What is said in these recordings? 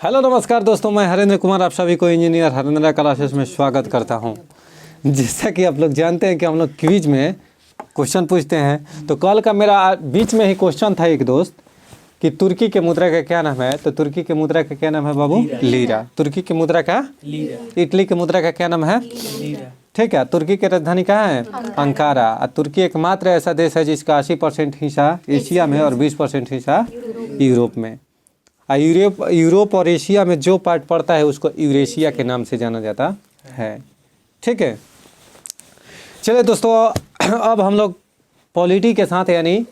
Hello नमस्कार दोस्तों, मैं हरेंद्र कुमार आप सभी को इंजीनियर हरेंद्र क्लासेस में स्वागत करता हूं। जैसा कि आप लोग जानते हैं कि हम लोग क्विज में क्वेश्चन पूछते हैं, तो कल का मेरा बीच में ही क्वेश्चन था एक दोस्त कि तुर्की के मुद्रा का क्या नाम है। तो तुर्की के मुद्रा का क्या नाम है बाबू? लीरा। तुर्की के मुद्रा का लीरा। इटली के मुद्रा का क्या नाम है? लीरा। ठीक है। तुर्की की राजधानी कहाँ है? अंकारा। तुर्की एकमात्र ऐसा देश है जिसका 80% हिस्सा एशिया में और 20% हिस्सा यूरोप में। यूरोप और एशिया में जो पार्ट पड़ता है उसको यूरेशिया के नाम से जाना जाता है। ठीक है, चलिए दोस्तों, अब हम लोग पॉलिटी के साथ यानी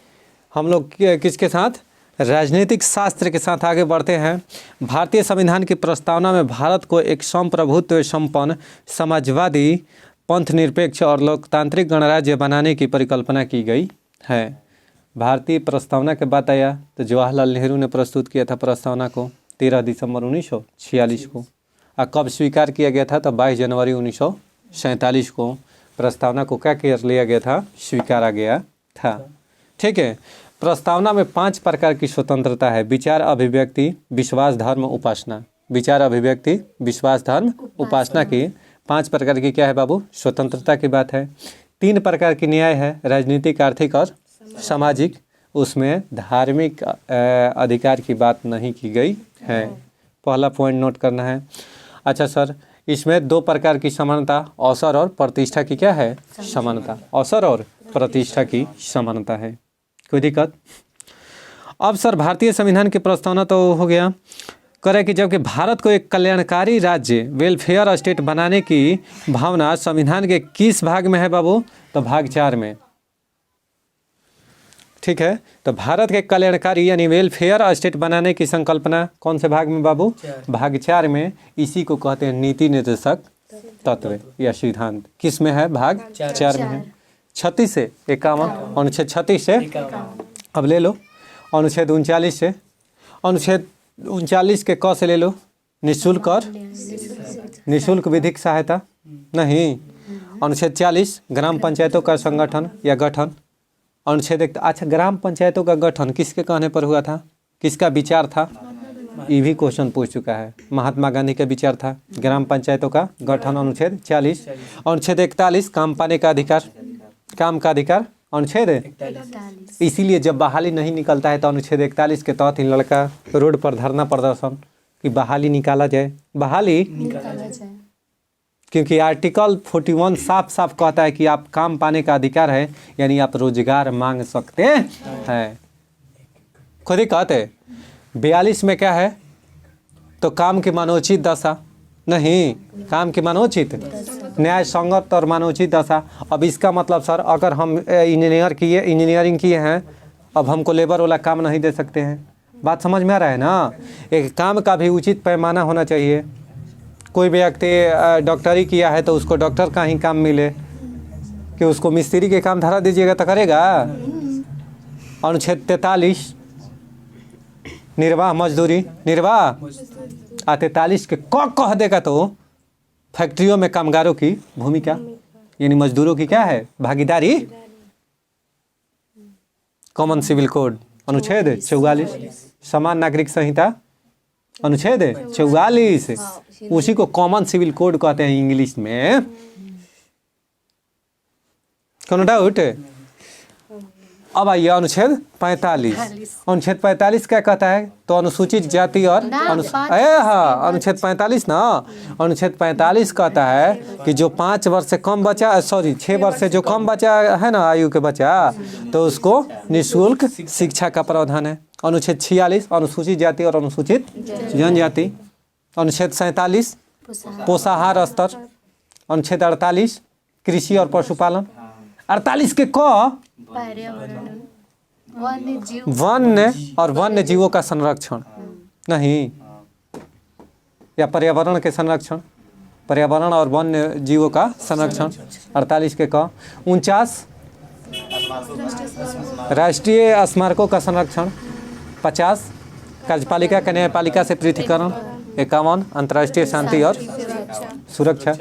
हम लोग किसके साथ? राजनीतिक शास्त्र के साथ आगे बढ़ते हैं। भारतीय संविधान की प्रस्तावना में भारत को एक संप्रभुत्व संपन्न समाजवादी पंथ निरपेक्ष और लोकतांत्रिक गणराज्य बनाने की परिकल्पना की गई है। भारतीय प्रस्तावना के बाद आया तो जवाहरलाल नेहरू ने प्रस्तुत किया था प्रस्तावना को 13 दिसंबर 1946 को। और कब स्वीकार किया गया था? तो 22 जनवरी 1947 को प्रस्तावना को क्या कर लिया गया था? स्वीकारा गया था। ठीक है। प्रस्तावना में 5 प्रकार की स्वतंत्रता है: विचार, अभिव्यक्ति, विश्वास, धर्म, उपासना। विचार, अभिव्यक्ति, विश्वास, धर्म, उपासना की 5 प्रकार की क्या है बाबू? स्वतंत्रता की बात है। 3 प्रकार की न्याय है: राजनीतिक, आर्थिक और सामाजिक। उसमें धार्मिक अधिकार की बात नहीं की गई है। पहला पॉइंट नोट करना है। अच्छा सर, इसमें 2 प्रकार की समानता, अवसर और प्रतिष्ठा की क्या है? समानता। अवसर और प्रतिष्ठा की समानता है। कोई दिक्कत? अब सर, भारतीय संविधान की प्रस्तावना तो हो गया करे कि जबकि भारत को एक कल्याणकारी राज्य वेलफेयर स्टेट बनाने की भावना संविधान के किस भाग में है बाबू? तो भाग 4 में। ठीक है। तो भारत के कल्याणकारी यानी वेलफेयर स्टेट बनाने की संकल्पना कौन से भाग में बाबू? भाग 4 में। इसी को कहते हैं नीति निर्देशक तत्व या सिद्धांत। किस में है? भाग 4 में है। 36 से 51, अनुच्छेद 36 से अब ले लो अनुच्छेद 39 से। अनुच्छेद 39 के क से ले लो, निःशुल्क और निःशुल्क विधिक सहायता नहीं। अनुच्छेद 40 ग्राम पंचायतों का संगठन या गठन। अनुच्छेद 1। अच्छा, ग्राम पंचायतों का गठन किसके कहने पर हुआ था? किसका विचार था? ये भी क्वेश्चन पूछ चुका है। महात्मा गांधी का विचार था ग्राम पंचायतों का गठन। अनुच्छेद 40। अनुच्छेद 41 काम पाने का अधिकार, काम का अधिकार। अनुच्छेद 41। इसीलिए जब बहाली नहीं निकलता है तो अनुच्छेद 41 के तहत ही लड़का रोड पर धरना प्रदर्शन कि बहाली निकाला जाए, बहाली निकाला जाए। क्योंकि आर्टिकल 41 साफ साफ कहता है कि आप काम पाने का अधिकार है, यानी आप रोजगार मांग सकते हैं। खुद ही कहते। 42 में क्या है? तो काम की मानवोचित दशा नहीं, काम की मानवोचित न्याय संगत और मानवोचित दशा। अब इसका मतलब सर, अगर हम इंजीनियरिंग किए हैं, अब हमको लेबर वाला काम नहीं दे सकते हैं। बात समझ में आ रहा है ना? एक काम का भी उचित पैमाना होना चाहिए। कोई व्यक्ति डॉक्टरी किया है तो उसको डॉक्टर का ही काम मिले, कि उसको मिस्त्री के काम धरा दीजिएगा तो करेगा? अनुच्छेद 43 निर्वाह मजदूरी, निर्वाह 43 के कह देगा तो फैक्ट्रियों में कामगारों की भूमिका यानी मजदूरों की क्या है? भागीदारी। कॉमन सिविल कोड अनुच्छेद 44। समान नागरिक संहिता अनुच्छेद 44। उसी को कॉमन सिविल कोड कहते हैं इंग्लिश में। कौन डाउट? अब आइए अनुच्छेद 45। अनुच्छेद 45 क्या कहता है? तो अनुसूचित जाति और अनुच्छेद 45 ना, अनुच्छेद 45 कहता है कि जो 5 वर्ष से कम बचा, 6 वर्ष से जो कम बचा है ना आयु के बचा, तो उसको निःशुल्क शिक्षा का प्रावधान है। अनुच्छेद 46 अनुसूचित जाति और अनुसूचित जनजाति। अनुच्छेद 47 पोषाहार स्तर। अनुच्छेद 48 कृषि और पशुपालन। 48 के क वन्य और वन्य जीवों का संरक्षण नहीं, या पर्यावरण के संरक्षण, पर्यावरण और वन्य जीवों का संरक्षण। 48 के क। 49 राष्ट्रीय स्मारकों का संरक्षण। 50 कार्यपालिका का न्यायपालिका से पृथकीकरण। 51 अंतर्राष्ट्रीय शांति और सुरक्षा।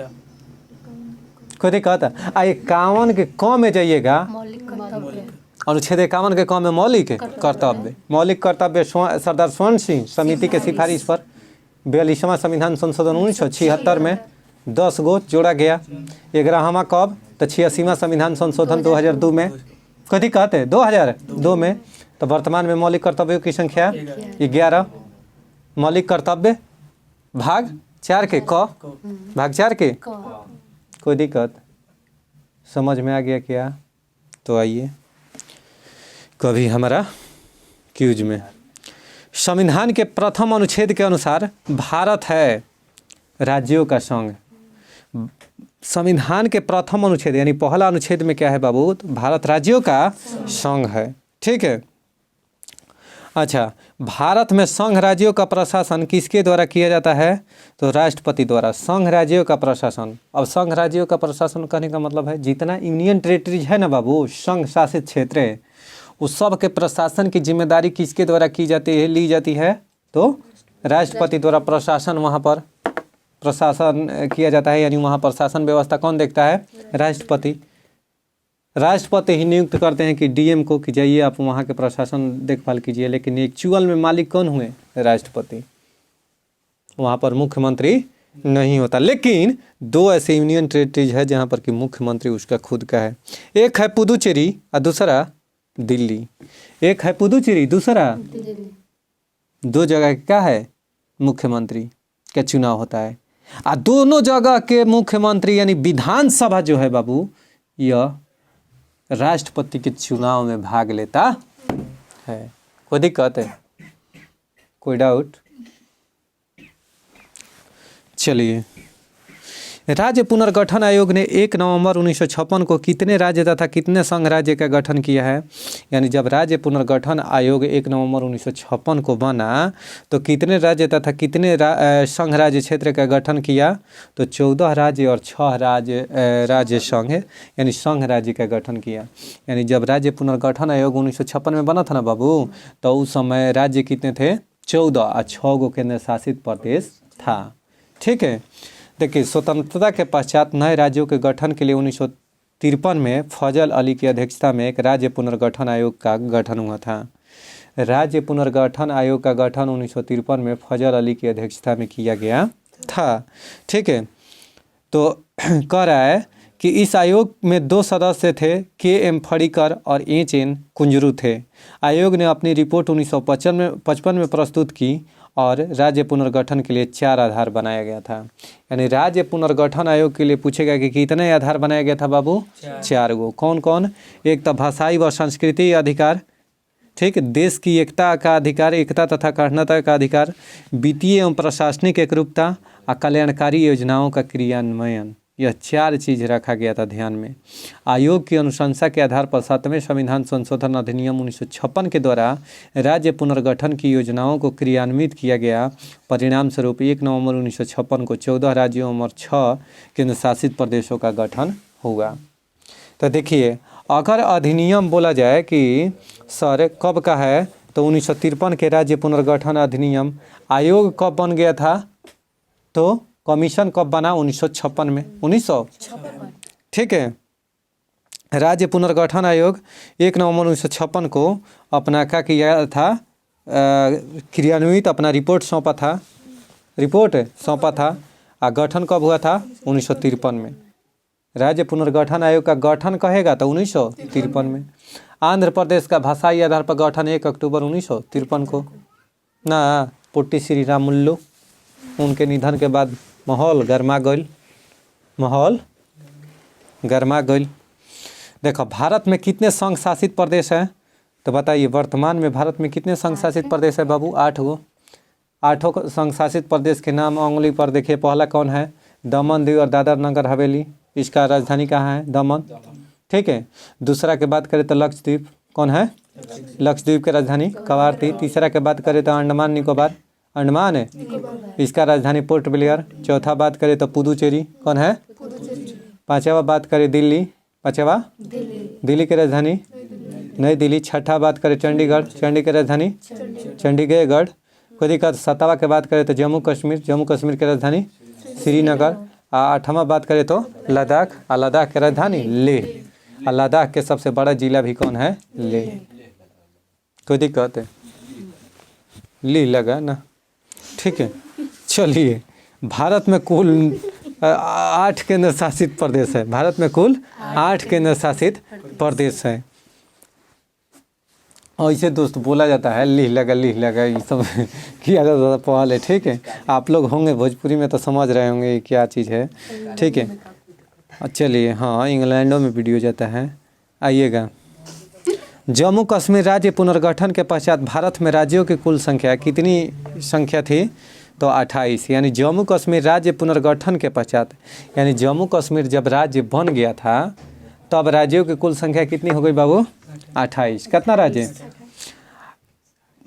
खुद ही कहता। 51 के क में जाइएगा, अनुच्छेद 51 के क में मौलिक कर्तव्य। मौलिक कर्तव्य सरदार स्वर्ण सिंह समिति के सिफारिश पर 42वां संविधान संशोधन 1976 में 10 गो जोड़ा गया। 11वां कब? तो 86वां संविधान संशोधन 2002 में। कथी कहते हैं 2002 में। तो वर्तमान में मौलिक कर्तव्यों की संख्या 11। मौलिक कर्तव्य भाग 4 के क, भाग 4 के कोई दिक्कत समझ में आ गया क्या? तो आइए कभी हमारा क्यूज में संविधान के प्रथम अनुच्छेद के अनुसार भारत है राज्यों का संघ। संविधान के प्रथम अनुच्छेद यानी पहला अनुच्छेद में क्या है बाबू? तो भारत राज्यों का संघ है। ठीक है। अच्छा, भारत में संघ राज्यों का प्रशासन किसके द्वारा किया जाता है? तो राष्ट्रपति द्वारा। संघ राज्यों का प्रशासन। अब संघ राज्यों का प्रशासन कहने का मतलब है जितना यूनियन टेरिटरीज है ना बाबू, संघ शासित क्षेत्र है, उस सब के प्रशासन की जिम्मेदारी किसके द्वारा की जाती है, ली जाती है? तो राष्ट्रपति द्वारा प्रशासन वहाँ पर प्रशासन किया जाता है। यानी वहाँ पर शासन व्यवस्था कौन देखता है? राष्ट्रपति। राष्ट्रपति ही नियुक्त करते हैं कि डीएम को कि जाइए आप वहाँ के प्रशासन देखभाल कीजिए, लेकिन एक्चुअल में मालिक कौन हुए? राष्ट्रपति। वहाँ पर मुख्यमंत्री नहीं होता। लेकिन 2 ऐसे यूनियन टेरिटरीज है जहाँ पर कि मुख्यमंत्री उसका खुद का है। एक है पुदुचेरी और दूसरा दिल्ली। एक है पुदुचेरी, दूसरा 2 जगह क्या है? मुख्यमंत्री का चुनाव होता है। और दोनों जगह के मुख्यमंत्री यानी विधानसभा जो है बाबू, यह राष्ट्रपति के चुनाव में भाग लेता है। कोई दिक्कत है? कोई डाउट? चलिए, राज्य पुनर्गठन आयोग ने 1 नवंबर 1956 को कितने राज्य तथा कितने संघ राज्य का गठन किया है? यानी जब राज्य पुनर्गठन आयोग 1 नवंबर 1956 को बना तो कितने राज्य तथा कितने संघ राज्य क्षेत्र का गठन किया? तो 14 राज्य और 6 राज्य संघ यानी संघ राज्य का गठन किया। यानी जब राज्य पुनर्गठन आयोग 1956 में बना था ना बाबू, तो उस समय राज्य कितने थे? 14 और 6 गो केंद्र शासित प्रदेश था। ठीक है। देखिए, स्वतंत्रता के पश्चात नए राज्यों के गठन के लिए 1953 में फजल अली की अध्यक्षता में एक राज्य पुनर्गठन आयोग का गठन हुआ था। राज्य पुनर्गठन आयोग का गठन 1953 में फजल अली की अध्यक्षता में किया गया था। ठीक है। तो कह रहा है कि इस आयोग में 2 सदस्य थे, के.एम. फड़ीकर और एच.एन. कुंजरू थे। आयोग ने अपनी रिपोर्ट 1955 में प्रस्तुत की और राज्य पुनर्गठन के लिए 4 आधार बनाया गया था। यानी राज्य पुनर्गठन आयोग के लिए पूछेगा कि कितने आधार बनाया गया था बाबू? 4 गो। कौन कौन? एक तो भाषाई व संस्कृति अधिकार, ठीक, देश की एकता का अधिकार, एकता तथा अखंडता का अधिकार, वित्तीय एवं प्रशासनिक एकरूपता और कल्याणकारी योजनाओं का क्रियान्वयन। यह 4 चीज़ रखा गया था ध्यान में। आयोग की अनुशंसा के आधार पर 7वें संविधान संशोधन अधिनियम 1956 के द्वारा राज्य पुनर्गठन की योजनाओं को क्रियान्वित किया गया। परिणाम स्वरूप 1 नवंबर 1956 को 14 राज्यों और 6 केंद्र शासित प्रदेशों का गठन हुआ। तो देखिए, अगर अधिनियम बोला जाए कि सर कब का है, तो 1953 के राज्य पुनर्गठन अधिनियम। आयोग कब बन गया था? तो कमीशन कब बना? 1956 में। 1956। ठीक है। राज्य पुनर्गठन आयोग 1 नवंबर 1956 को अपना क्या किया था? क्रियान्वित अपना रिपोर्ट सौंपा था। और गठन कब हुआ था? 1953 में। राज्य पुनर्गठन आयोग का गठन कहेगा तो 1953 में। आंध्र प्रदेश का भाषाई आधार पर गठन 1 अक्टूबर 1953 को ना। पोट्टी श्री रामुल्लू, उनके निधन के बाद माहौल गरमा गइल। देखो, भारत में कितने संघ शासित प्रदेश हैं? तो बताइए, वर्तमान में भारत में कितने संघ शासित प्रदेश है बाबू? 8 गो। 8 संघ शासित प्रदेश के नाम उंगली पर देखिए। पहला कौन है? दमन, दीव और दादर नगर हवेली। इसका राजधानी कहाँ है? दमन। ठीक है। दूसरा के बात करें तो लक्षद्वीप। कौन है? लक्षद्वीप की राजधानी कवारती। तीसरा के बात करें तो अंडमान निकोबार, अंडमान है, इसका राजधानी पोर्ट ब्लेयर। चौथा बात करें तो पुदुचेरी। कौन है? पांचवा बात करें दिल्ली। पांचवा दिल्ली की राजधानी नई दिल्ली। छठा बात करें चंडीगढ़, चंडी की राजधानी चंडीगढ़। कोई दिक्कत? 7वां के बात करें तो जम्मू कश्मीर, जम्मू कश्मीर की राजधानी श्रीनगर। 8वां बात करें तो लद्दाख, और लद्दाख की राजधानी लेह। और लद्दाख के सबसे बड़ा जिला भी कौन है? लेह। कोई दिक्कत है? लेह लगा ना। ठीक है। चलिए, भारत में कुल 8 केंद्र शासित प्रदेश है। भारत में कुल 8 केंद्र शासित प्रदेश है। ऐसे दोस्त बोला जाता है, लिख लगा ये सब किया जाता था पहले, ठीक है। आप लोग होंगे भोजपुरी में तो समझ रहे होंगे ये क्या चीज़ है, ठीक है। चलिए, हाँ, इंग्लैंडों में वीडियो जाता है, आइएगा। जम्मू कश्मीर राज्य पुनर्गठन के पश्चात भारत में राज्यों की कुल संख्या कितनी संख्या थी? तो 28। यानी जम्मू कश्मीर राज्य पुनर्गठन के पश्चात, यानी जम्मू कश्मीर जब राज्य बन गया था तब राज्यों की कुल संख्या कितनी हो गई बाबू? 28। कितना राज्य?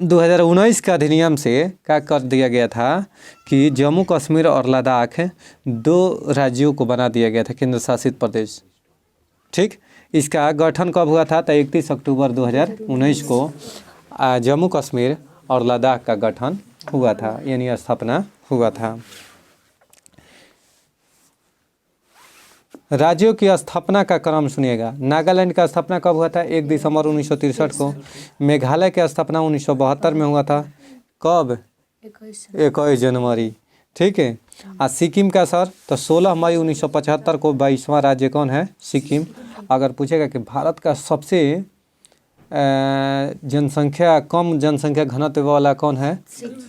2019 के अधिनियम से क्या कर दिया गया था कि जम्मू कश्मीर और लद्दाख 2 राज्यों को बना दिया गया था, केंद्र शासित प्रदेश, ठीक। इसका गठन कब हुआ था? तो 31 अक्टूबर 2019 को जम्मू कश्मीर और लद्दाख का गठन हुआ था, यानी स्थापना हुआ था। राज्यों की स्थापना का क्रम सुनिएगा। नागालैंड का स्थापना कब हुआ था? 1 दिसंबर 1963 को। मेघालय की स्थापना 1972 में हुआ था। कब? 21 जनवरी, ठीक है। और सिक्किम का सर तो 16 मई 1975 को 22वां राज्य कौन है? सिक्किम। अगर पूछेगा कि भारत का सबसे कम जनसंख्या घनत्व वाला कौन है?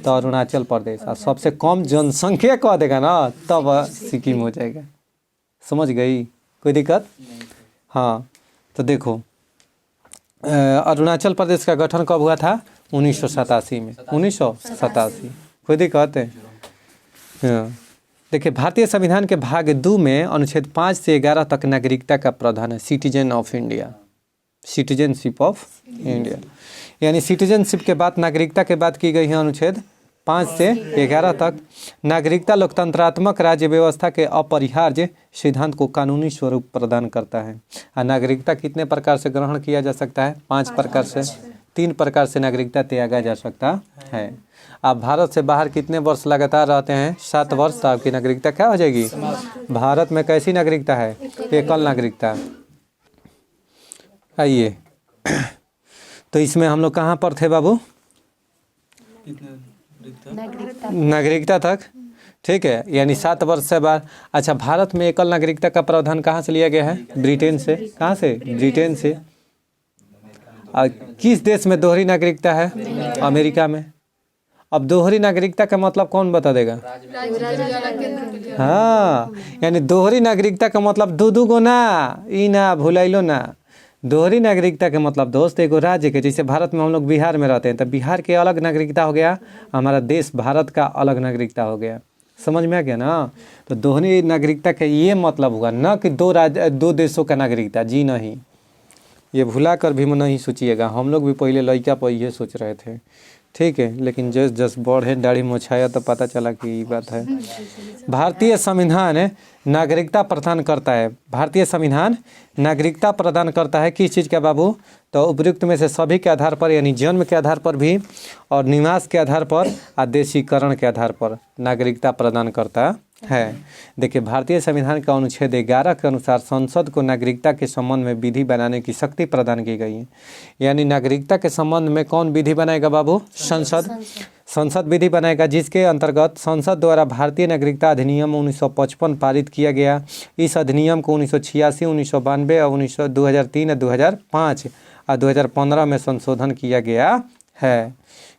तो अरुणाचल प्रदेश। और सबसे कम जनसंख्या कह देगा ना तब सिक्किम हो जाएगा। समझ गई? कोई दिक्कत? हाँ, तो देखो, अरुणाचल प्रदेश का गठन कब हुआ था? 1987 में। 1987। कोई दिक्कत है? हाँ, देखिए, भारतीय संविधान के भाग 2 में अनुच्छेद 5 से 11 तक नागरिकता का प्रावधान है। Citizen of India, citizenship of India, यानी सिटीजनशिप के बाद नागरिकता के बात की गई है। अनुच्छेद 5 से 11 तक नागरिकता लोकतंत्रात्मक राज्य व्यवस्था के अपरिहार्य सिद्धांत को कानूनी स्वरूप प्रदान करता है। और नागरिकता कितने प्रकार से ग्रहण किया जा सकता है? 5 प्रकार से। 3 प्रकार से नागरिकता त्यागा जा सकता है। आप भारत से बाहर कितने वर्ष लगातार रहते हैं? 7 वर्ष, तो आपकी नागरिकता क्या हो जाएगी? भारत में कैसी नागरिकता है? एकल नागरिकता। आइए, तो इसमें हम लोग कहाँ पर थे बाबू? नागरिकता तक, ठीक है। यानी 7 वर्ष से बाद। अच्छा, भारत में एकल नागरिकता का प्रावधान कहाँ से लिया गया है? ब्रिटेन से। कहाँ से? ब्रिटेन से। और किस देश में दोहरी नागरिकता है? अमेरिका में। अब दोहरी नागरिकता का मतलब कौन बता देगा? हाँ, यानी दोहरी नागरिकता का मतलब दू गो ना, ई ना भुलाइलो ना। दोहरी नागरिकता के मतलब दोस्त एगो राज्य के, जैसे भारत में हम लोग बिहार में रहते हैं तो बिहार के अलग नागरिकता हो गया, हमारा देश भारत का अलग नागरिकता हो गया। समझ में आ गया ना? तो दोहरी नागरिकता का ये मतलब हुआ ना कि 2 देशों का नागरिकता, जी नहीं, ये भुला कर भी नहीं सोचिएगा। हम लोग भी पहले लड़का पर ये सोच रहे थे, ठीक है, लेकिन जस बढ़े दाढ़ी मोछाया तो पता चला कि ये बात है। भारतीय संविधान नागरिकता प्रदान करता है। भारतीय संविधान नागरिकता प्रदान करता है किस चीज़ का बाबू? तो उपयुक्त में से सभी के आधार पर, यानी जन्म के आधार पर भी और निवास के आधार पर और देशीकरण के आधार पर नागरिकता प्रदान करता है। देखिए, भारतीय संविधान का अनुच्छेद 11 के अनुसार संसद को नागरिकता के संबंध में विधि बनाने की शक्ति प्रदान की गई है। यानी नागरिकता के संबंध में कौन विधि बनाएगा बाबू? संसद विधि बनाएगा, जिसके अंतर्गत संसद द्वारा भारतीय नागरिकता अधिनियम 1955 पारित किया गया। इस अधिनियम को 1986, 1992 और 2003 और 2005 और 2015 में संशोधन किया गया है।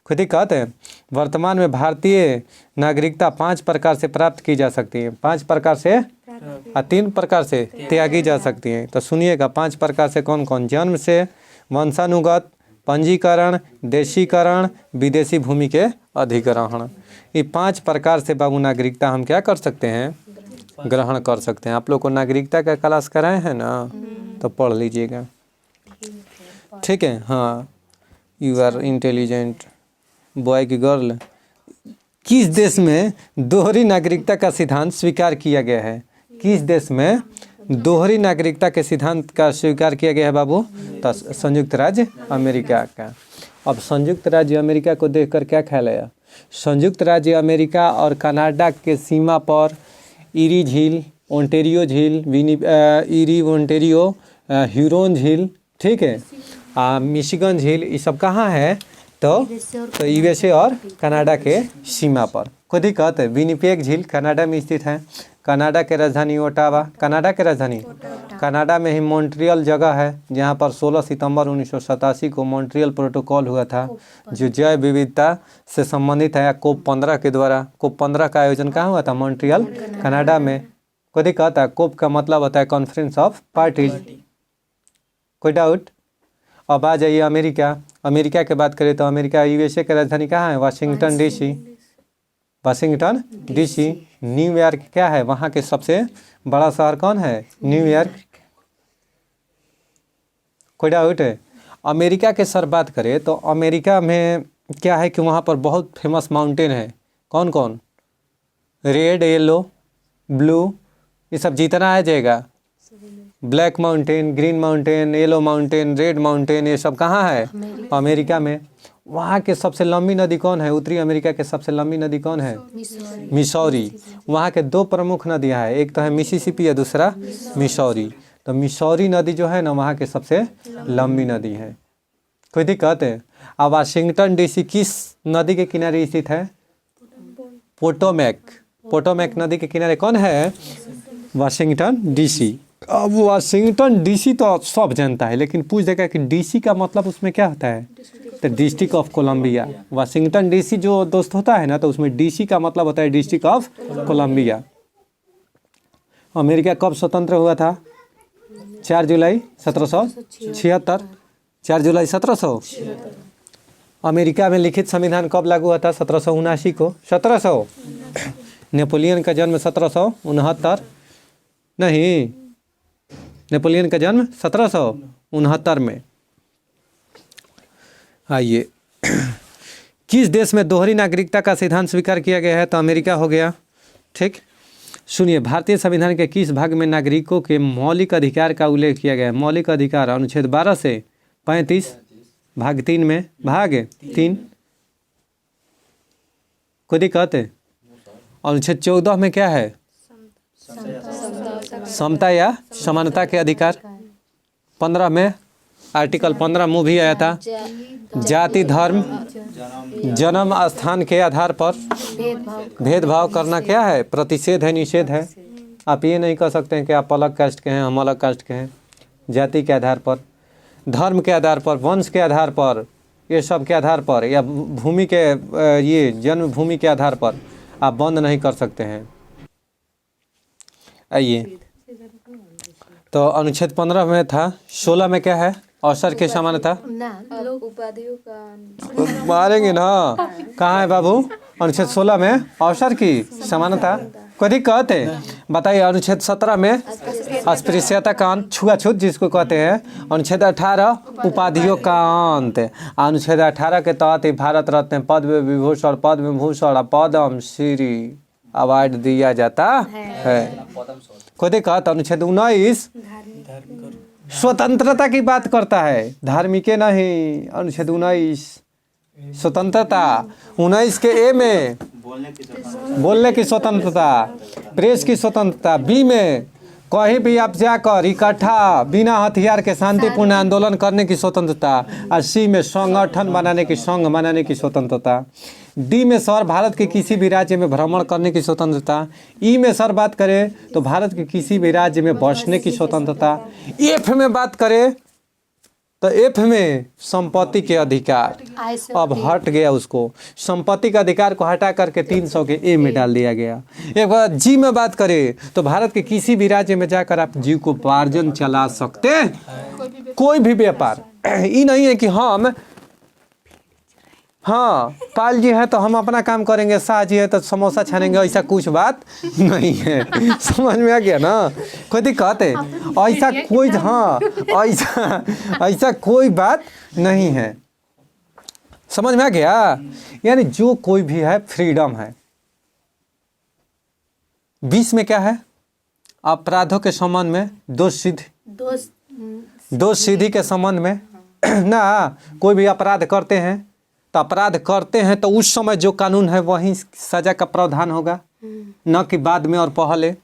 खुद ही कहते हैं, वर्तमान में भारतीय नागरिकता 5 प्रकार से प्राप्त की जा सकती है। 5 प्रकार से और 3 प्रकार से त्यागी जा सकती है। तो सुनिएगा, 5 प्रकार से कौन कौन? जन्म से, वंशानुगत, पंजीकरण, देशीकरण, विदेशी भूमि के अधिग्रहण। ये 5 प्रकार से बाबू नागरिकता हम क्या कर सकते हैं? ग्रहण कर सकते हैं। आप लोग को नागरिकता का क्लास कराए हैं ना, तो पढ़ लीजिएगा, ठीक है। हाँ, यू आर इंटेलिजेंट बॉय की गर्ल। किस देश में दोहरी नागरिकता का सिद्धांत स्वीकार किया गया है? किस देश में दोहरी नागरिकता के सिद्धांत का स्वीकार किया गया है बाबू? तो संयुक्त राज्य अमेरिका का। अब संयुक्त राज्य अमेरिका को देखकर क्या ख्याल आया? संयुक्त राज्य अमेरिका और कनाडा के सीमा पर ईरी झील, ओंटेरियो झील, ईरी ओंटेरियो, ह्यूरोन झील, ठीक है, मिशिगन झील, ये सब कहाँ है? तो यूएसए और कनाडा के सीमा पर। कोई दिक्कत है? विनिपेग झील कनाडा में स्थित है। कनाडा के राजधानी ओटावा, कनाडा के राजधानी कनाडा में ही मॉन्ट्रियल जगह है जहाँ पर 16 सितंबर 1987 को मॉन्ट्रियल प्रोटोकॉल हुआ था जो जैव विविधता से संबंधित है। कोप 15 के द्वारा, कोप 15 का आयोजन कहाँ हुआ था? मॉन्ट्रियल कनाडा में। कोई दिक्कत है? कोप का मतलब होता है कॉन्फ्रेंस ऑफ पार्टीज। कोई डाउट? अब आ जाइए अमेरिका। अमेरिका की बात करें तो अमेरिका यूएसए की राजधानी कहाँ है? Washington DC. Washington DC. New York क्या है? वहाँ के सबसे बड़ा शहर कौन है? न्यूयॉर्क। कोई डाउट है? अमेरिका के सर बात करें तो अमेरिका में क्या है कि वहाँ पर बहुत फेमस माउंटेन है। कौन कौन? रेड, येलो, ब्लू, ये सब जितना आ जाएगा। Black mountain, green mountain, yellow mountain, red mountain, ये सब कहाँ है? अमेरिका में। वहाँ के सबसे लंबी नदी कौन है? उत्तरी अमेरिका के सबसे लंबी नदी कौन है? मिसौरी। वहाँ के दो प्रमुख नदियाँ हैं, एक तो है मिसिसिपी है, दूसरा मिसौरी। तो मिसौरी नदी जो है ना वहाँ के सबसे लंबी नदी है। कोई दिक्कत है? अब वाशिंगटन डीसी किस नदी के किनारे स्थित है? पोटोमैक। पोटोमैक नदी के किनारे कौन है? Washington DC. अब वाशिंगटन डीसी तो सब जानता है, लेकिन पूछ देगा कि डीसी का मतलब उसमें क्या होता है? तो district of Columbia. Washington DC जो दोस्त होता है ना, तो उसमें डीसी का मतलब होता है डिस्ट्रिक्ट ऑफ कोलंबिया। अमेरिका कब स्वतंत्र हुआ था? 4 जुलाई 1776। 4 जुलाई 1700। अमेरिका में लिखित संविधान कब लागू हुआ था? 1779 को। 1700। नेपोलियन का जन्म 1769 नहीं, नेपोलियन का जन्म 1769 में। आइए, किस देश में दोहरी नागरिकता का सिद्धांत स्वीकार किया गया है? तो अमेरिका हो गया। ठीक, सुनिए, भारतीय संविधान के किस भाग में नागरिकों के मौलिक अधिकार का उल्लेख किया गया है? मौलिक अधिकार अनुच्छेद 12 से 35 भाग 3 में। भाग 3। कोई दिक्कत है? अनुच्छेद 14 में क्या है? समता या समानता के अधिकार। 15 में आर्टिकल 15 में भी आया था, जाति, धर्म, जन्म स्थान के आधार पर भेदभाव करना क्या है? प्रतिषेध है, निषेध है। आप ये नहीं कह सकते हैं कि आप अलग कास्ट के हैं, हम अलग कास्ट के हैं। जाति के आधार पर, धर्म के आधार पर, वंश के आधार पर, ये सब के आधार पर, या भूमि के ये जन्मभूमि के आधार पर आप बंद नहीं कर सकते हैं। आइए, तो अनुच्छेद 15 में था। 16 में क्या है? अवसर के समानता। उपाधियों का मारेंगे ना। कहाँ है बाबू? अनुच्छेद 16 में अवसर की समानता। कोई दिक्कत है? बताइए। अनुच्छेद 17 में अस्पृश्यता का अंत, छुआछूत जिसको कहते हैं। अनुच्छेद 18 उपाधियों का अंत। अनुच्छेद 18 के तहत भारत रत्न, पद्म विभूषण, पद्म भूषण, पद्म श्री अवार्ड दिया जाता है। कोई दिक्कत? अनुच्छेद 19 स्वतंत्रता की बात करता है, धार्मिक नहीं। अनुच्छेद 19 स्वतंत्रता। 19 के ए में बोलने की स्वतंत्रता, प्रेस की स्वतंत्रता। बी में कहीं भी आप जाकर इकट्ठा बिना हथियार के शांतिपूर्ण आंदोलन करने की स्वतंत्रता। और सी में संगठन बनाने की, संघ बनाने की स्वतंत्रता। डी में सर भारत के किसी भी राज्य में भ्रमण करने की स्वतंत्रता। ई में सर बात करें तो भारत के किसी भी राज्य में बसने की स्वतंत्रता। एफ में बात करें तो एफ में संपत्ति के अधिकार। अब हट गया उसको, संपत्ति के अधिकार को हटा करके 300 के ए में डाल दिया गया। एक बार जी में बात करें तो भारत के किसी भी राज्य में जाकर आप जीविकोपार्जन चला सकते हैं, कोई भी व्यापार। ये नहीं है कि हम, हाँ पाल जी है तो हम अपना काम करेंगे, शाह जी है तो समोसा छानेंगे, ऐसा कुछ बात नहीं है। समझ में आ गया ना? कोई दिक्कत है? ऐसा कोई, हाँ ऐसा कोई बात नहीं है। समझ में आ गया? यानी जो कोई भी है फ्रीडम है। 20 में क्या है? अपराधों के संबंध में दोष सिद्धि के संबंध में ना, कोई भी अपराध करते हैं तो अपराध करते हैं तो उस समय जो कानून है वही सजा का प्रावधान होगा, न कि बाद में और पहले।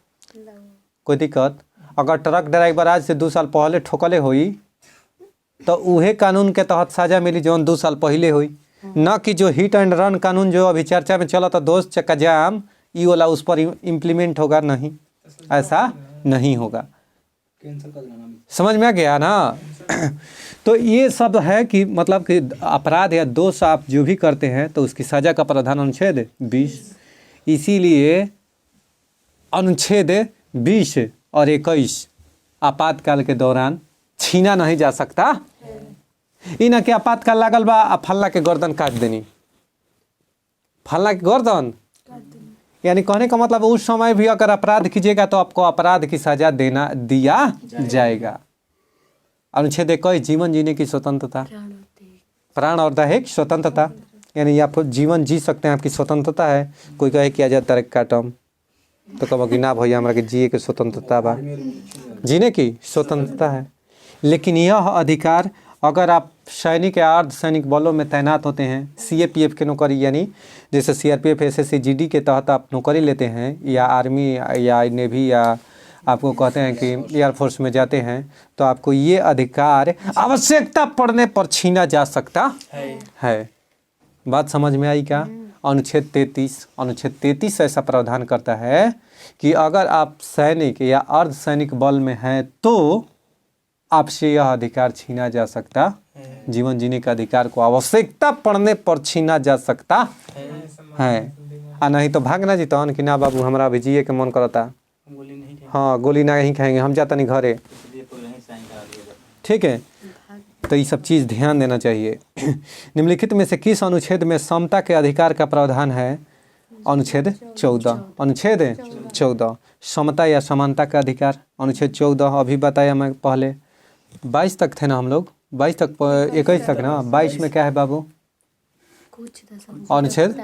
कोई दिक्कत? अगर ट्रक ड्राइवर आज से 2 साल पहले ठोकले हुई तो उहे कानून के तहत सजा मिली जौन 2 साल पहले हुई। न कि जो हिट एंड रन कानून जो अभी चर्चा में चला था दोस्त चक्का जाम ये वाला उस पर इम्प्लीमेंट होगा नहीं, ऐसा नहीं होगा। समझ में आ गया ना। तो ये सब है कि मतलब कि अपराध या दोष आप जो भी करते हैं तो उसकी सजा का प्रावधान अनुच्छेद 20, इसीलिए अनुच्छेद 20 और 21 आपातकाल के दौरान छीना नहीं जा सकता। इन के आपातकाल लागल बा आ फल्ला के गर्दन काट देनी, फल्ला के गर्दन, यानी कहने का मतलब उस समय भी अगर अपराध कीजिएगा तो आपको अपराध की सजा दिया जाएगा। अनुच्छेद 21 जीवन जीने की स्वतंत्रता, प्राण और दैहिक स्वतंत्रता, यानी आप जीवन जी सकते हैं, आपकी स्वतंत्रता है। कोई कहे कि आजाद तारीख काटम तो कहो कि ना भैया हमारा के जिए के स्वतंत्रता बा, जीने की स्वतंत्रता है। लेकिन यह अधिकार अगर आप सैनिक या अर्ध सैनिक बलों में तैनात होते हैं, सीएपीएफ के नौकरी यानी जैसे सीआरपीएफ एसएससी जीडी के तहत आप नौकरी लेते हैं, या आर्मी या नेवी या आपको कहते हैं कि एयरफोर्स में जाते हैं, तो आपको ये अधिकार आवश्यकता पड़ने पर छीना जा सकता है। बात समझ में आई क्या? अनुच्छेद 33 ऐसा प्रावधान करता है कि अगर आप सैनिक या अर्ध सैनिक बल में हैं तो आपसे यह अधिकार छीना जा सकता, जीवन जीने का अधिकार को आवश्यकता पड़ने पर छीना जा सकता है। आ नहीं तो भागना जीतन कि ना बाबू हमारा अभी जिए के मन करता, हाँ गोली नहीं खाएंगे, हम जाता नहीं घरे, ठीक है। तो ये सब चीज़ ध्यान देना चाहिए। निम्नलिखित में से किस अनुच्छेद में समता के अधिकार का प्रावधान है? अनुच्छेद 14। अनुच्छेद 14 समता या समानता का अधिकार, अनुच्छेद 14 अभी बताया मैं पहले। 22 तक थे ना हम लोग, 22 तक 21 तक ना। 22 में क्या है बाबू? अनुच्छेद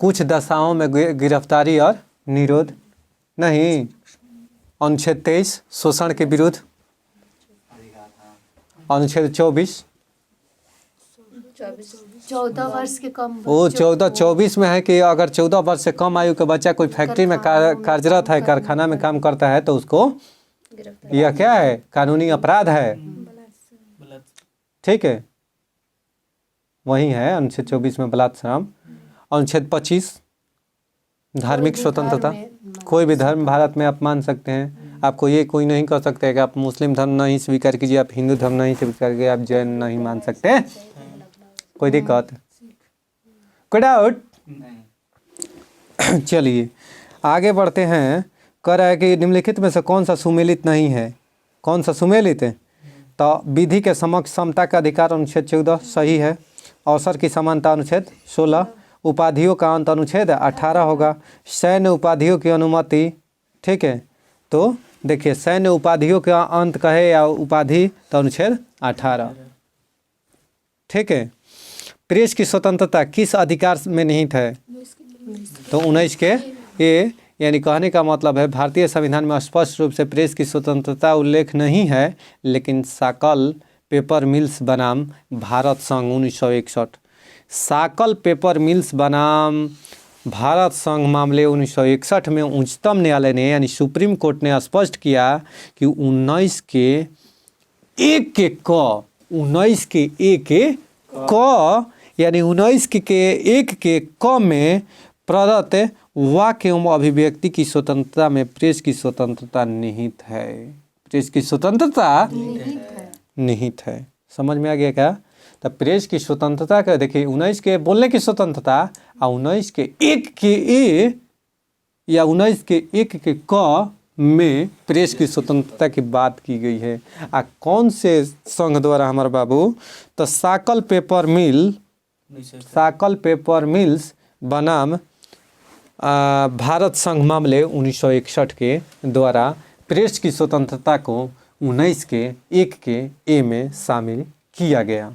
कुछ दशाओं में गिरफ्तारी और निरोध नहीं। अनुच्छेद 23 शोषण के विरुद्ध। अनुच्छेद 24 14 वर्ष के कम, वो 24 में है कि अगर 14 वर्ष से कम आयु का बच्चा कोई फैक्ट्री में कार्यरत है, कारखाना में काम करता है तो उसको यह क्या है? कानूनी अपराध है, ठीक है। वही है अनुच्छेद 24 में बलात्कार। अनुच्छेद 25 धार्मिक स्वतंत्रता, कोई भी धर्म भारत में आप मान सकते हैं। आपको ये कोई नहीं कह सकते कि आप मुस्लिम धर्म नहीं स्वीकार कीजिए, आप हिंदू धर्म नहीं स्वीकार कीजिए, आप जैन नहीं मान सकते। कोई दिक्कत, कोई डाउट? चलिए आगे बढ़ते हैं। कह रहा है कि निम्नलिखित में से कौन सा सुमेलित नहीं है? कौन सा सुमेलित है? तो विधि के समक्ष समता का अधिकार अनुच्छेद 14 सही है। अवसर की समानता अनुच्छेद 16। उपाधियों का अंत अनुच्छेद 18 होगा। सैन्य उपाधियों की अनुमति, ठीक है। तो देखिए सैन्य उपाधियों का अंत कहे या उपाधि तो अनुच्छेद 18, ठीक है। प्रेस की स्वतंत्रता किस अधिकार में निहित है? तो 19 के ए, यानी कहने का मतलब है भारतीय संविधान में स्पष्ट रूप से प्रेस की स्वतंत्रता उल्लेख नहीं है, लेकिन साकल पेपर मिल्स बनाम भारत संघ 1961, साकल पेपर मिल्स बनाम भारत संघ मामले 1961 में उच्चतम न्यायालय ने यानी सुप्रीम कोर्ट ने स्पष्ट किया कि 19 के एक के क यानी 19 के एक के क में प्रदत्त वाक्य एवं अभिव्यक्ति की स्वतंत्रता में प्रेस की स्वतंत्रता निहित है। प्रेस की स्वतंत्रता निहित है। समझ में आ गया क्या? तो प्रेस की स्वतंत्रता का देखिए 19 के बोलने की स्वतंत्रता और 19 के एक के ए या 19 के एक के क में प्रेस की स्वतंत्रता की बात की गई है। कौन से संघ द्वारा हमारे बाबू? तो साकल पेपर मिल्स बनाम भारत संघ मामले 1961 के द्वारा प्रेस की स्वतंत्रता को 19 के एक के ए में शामिल किया गया।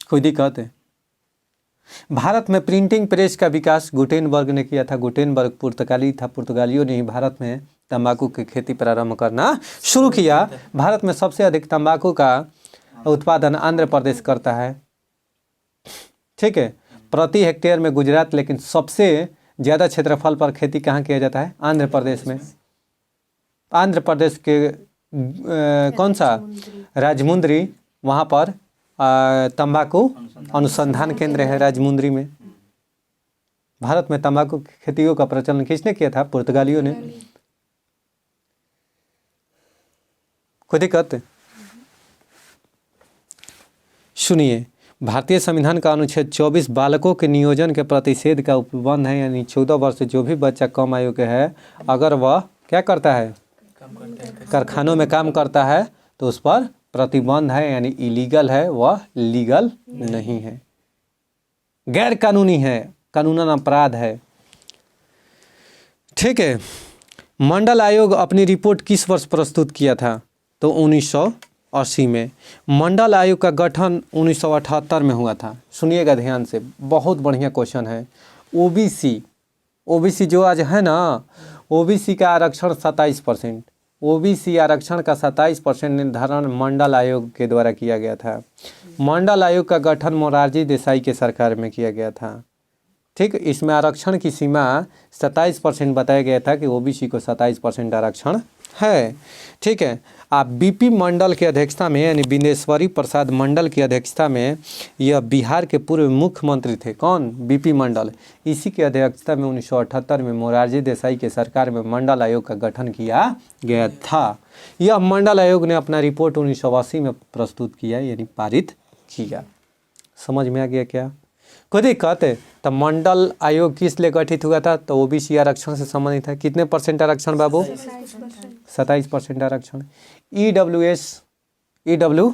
कोई दिक्कत है? भारत में प्रिंटिंग प्रेस का विकास गुटेनबर्ग ने किया था। गुटेनबर्ग पुर्तगाली था। पुर्तगालियों ने ही भारत में तंबाकू की खेती प्रारंभ करना शुरू किया। भारत में सबसे अधिक तंबाकू का उत्पादन आंध्र प्रदेश करता है, ठीक है। प्रति हेक्टेयर में गुजरात, लेकिन सबसे ज़्यादा क्षेत्रफल पर खेती कहाँ किया जाता है? आंध्र प्रदेश में। आंध्र प्रदेश के कौन सा? राजमुंद्री, वहाँ पर तंबाकू अनुसंधान केंद्र है राजमुंदरी में। भारत में तंबाकू की खेतियों का प्रचलन किसने किया था? पुर्तगालियों ने। कोई दिक्कत? सुनिए, भारतीय संविधान का अनुच्छेद 24 बालकों के नियोजन के प्रतिषेध का उपबंध है, यानी 14 वर्ष से जो भी बच्चा कम आयु के है, अगर वह क्या करता है, कारखानों में काम करता है, तो उस पर प्रतिबंध है, यानी इलीगल है, वह लीगल नहीं है, गैर कानूनी है, कानूनन अपराध है। ठीक है। मंडल आयोग अपनी रिपोर्ट किस वर्ष प्रस्तुत किया था? तो 1980 में। मंडल आयोग का गठन 1978 में हुआ था। सुनिएगा ध्यान से, बहुत बढ़िया क्वेश्चन है। ओबीसी जो आज है ना, ओबीसी का आरक्षण 27%, ओबीसी आरक्षण का 27% निर्धारण मंडल आयोग के द्वारा किया गया था। मंडल आयोग का गठन मोरारजी देसाई के सरकार में किया गया था। ठीक, इसमें आरक्षण की सीमा 27% बताया गया था कि ओबीसी को 27% आरक्षण है। ठीक है। आप बीपी मंडल की अध्यक्षता में, यानी बिंदेश्वरी प्रसाद मंडल की अध्यक्षता में, यह बिहार के पूर्व मुख्यमंत्री थे। कौन? बीपी मंडल। इसी की अध्यक्षता में 1978 में मोरारजी देसाई के सरकार में मंडल आयोग का गठन किया गया था। यह मंडल आयोग ने अपना रिपोर्ट 1980 में प्रस्तुत किया, यानी पारित किया। समझ में आ गया क्या? कोई दिक्कत है? तो मंडल आयोग किस लिए गठित हुआ था? तो ओबीसी आरक्षण से संबंधित है। कितने परसेंट आरक्षण बाबू? 27% आरक्षण। ईडब्ल्यू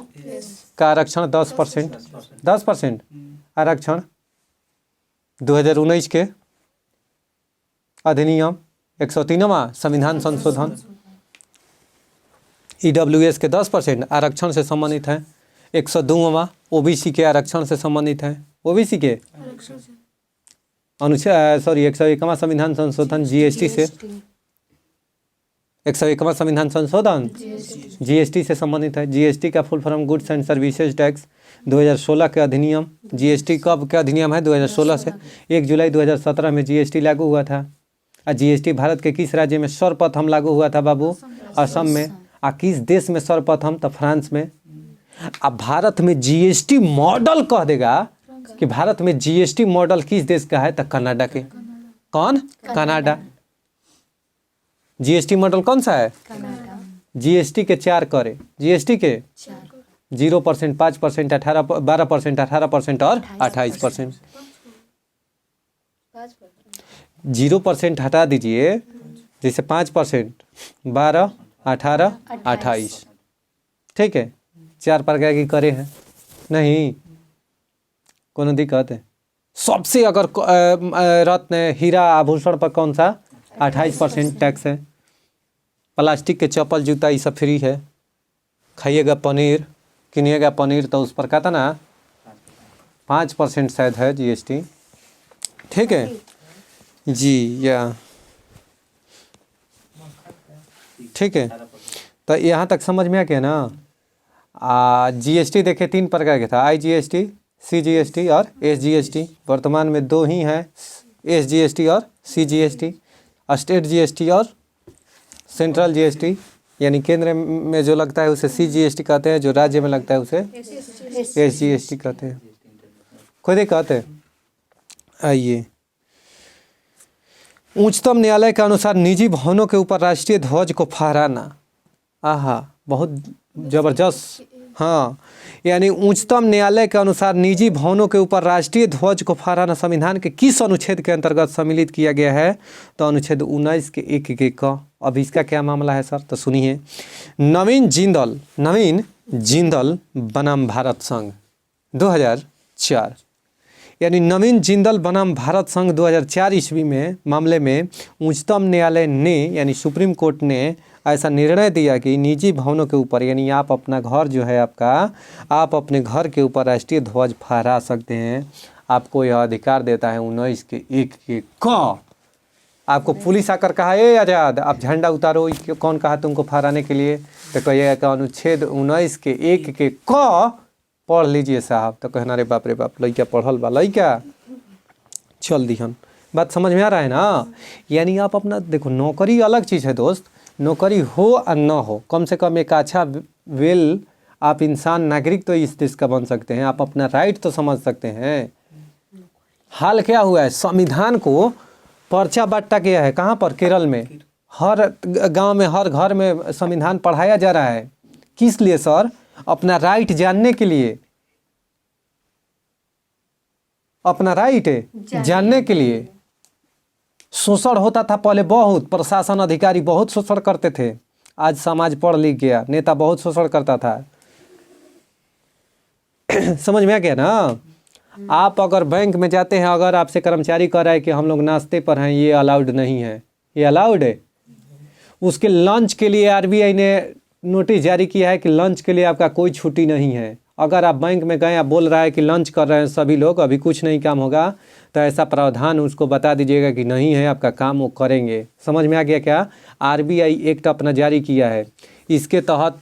का आरक्षण 10% आरक्षण 2019 के अधिनियम 103वां संविधान संशोधन ईडब्ल्यूएस के 10% आरक्षण से संबंधित है। 102वां ओबीसी के आरक्षण से संबंधित है। ओबीसी के अनुच्छेद 101वां संविधान संशोधन जीएसटी से, 101वां संविधान संशोधन जीएसटी से संबंधित है। जीएसटी का full form goods and services tax 2016 के अधिनियम। जीएसटी कब का अधिनियम है? 2016 से। 1 जुलाई 2017 में जीएसटी लागू हुआ था। और जीएसटी भारत के किस राज्य में सर्वप्रथम लागू हुआ था बाबू? असम में। और किस देश में सर्वप्रथम? तो फ्रांस में। अब भारत में जीएसटी मॉडल कह देगा कि भारत में जीएसटी मॉडल किस देश का है? तो कनाडा के। कौन? कनाडा। जीएसटी मॉडल कौन सा है? जीएसटी के 4 करे। जीएसटी के 0%, 5%, 12%, 18% और 28%। 0% हटा दीजिए, जैसे 5%, 12, 18, 28। ठीक है। 4 प्रकार की करे हैं, नहीं कोनो दिक्कत है। सबसे अगर रत्न हीरा आभूषण पर कौन सा? 28% टैक्स है। प्लास्टिक के चप्पल जूता ये सब फ्री है। खाइएगा पनीर, किनिएगा पनीर तो उस पर कहता ना 5% शायद है जीएसटी। ठीक है जी, या ठीक है। तो यहाँ तक समझ में आ गया ना। जीएसटी देखे 3 प्रकार के था, आईजीएसटी, सीजीएसटी और एसजीएसटी। वर्तमान में 2 ही हैं, एसजीएसटी और सीजीएसटी। स्टेट जीएसटी और सेंट्रल जीएसटी, यानी केंद्र में जो लगता है उसे सीजीएसटी कहते हैं, जो राज्य में लगता है उसे एसजीएसटी कहते हैं। कोई दिक्कत है? आइए, उच्चतम न्यायालय के अनुसार निजी भवनों के ऊपर राष्ट्रीय ध्वज को फहराना, आहा बहुत जबरदस्त। हाँ, यानी उच्चतम न्यायालय के अनुसार निजी भवनों के ऊपर राष्ट्रीय ध्वज को फहराना संविधान के किस अनुच्छेद के अंतर्गत सम्मिलित किया गया है? तो अनुच्छेद 19 के 1 के क। अब इसका क्या मामला है सर? तो सुनिए। नवीन जिंदल बनाम भारत संघ 2004, यानी नवीन जिंदल बनाम भारत संघ 2004 ईस्वी में मामले में उच्चतम न्यायालय ने, यानी सुप्रीम कोर्ट ने ऐसा निर्णय दिया कि निजी भवनों के ऊपर, यानी आप अपना घर जो है आपका, आप अपने घर के ऊपर राष्ट्रीय ध्वज फहरा सकते हैं। आपको यह अधिकार देता है 19 के 1 के क। आपको पुलिस आकर कहा, ए आज़ाद आप झंडा उतारो, कौन कहा तुमको फहराने के लिए? तो कहिएगा कि अनुच्छेद 19 के 1 के क पढ़ लीजिए साहब। तो कहना रे बाप लइका पढ़ल बा, लइका चल दिहन। बात समझ में आ रहा है ना? यानी आप अपना देखो, नौकरी अलग चीज़ है दोस्त। नौकरी हो और न हो, कम से कम एक अच्छा वेल आप इंसान नागरिक तो इस देश का बन सकते हैं, आप अपना राइट तो समझ सकते हैं। हाल क्या हुआ है, संविधान को पर्चा बांटा गया है, कहाँ पर, केरल में। हर गांव में, हर घर में संविधान पढ़ाया जा रहा है। किस लिए सर? अपना राइट जानने के लिए, अपना राइट जानने के लिए। शोषण होता था पहले बहुत, प्रशासन अधिकारी बहुत शोषण करते थे। आज समाज पढ़ लिख गया, नेता बहुत शोषण करता था। समझ में आ गया ना? आप अगर बैंक में जाते हैं, अगर आपसे कर्मचारी कह रहा है कि हम लोग नाश्ते पर हैं, ये अलाउड नहीं है, ये अलाउड है। उसके लंच के लिए आरबीआई ने नोटिस जारी किया है कि लंच के लिए आपका कोई छुट्टी नहीं है। अगर आप बैंक में गए, आप बोल रहा है कि लंच कर रहे हैं सभी लोग, अभी कुछ नहीं काम होगा, तो ऐसा प्रावधान उसको बता दीजिएगा कि नहीं है, आपका काम वो करेंगे। समझ में आ गया क्या? आरबीआई एक्ट अपना जारी किया है, इसके तहत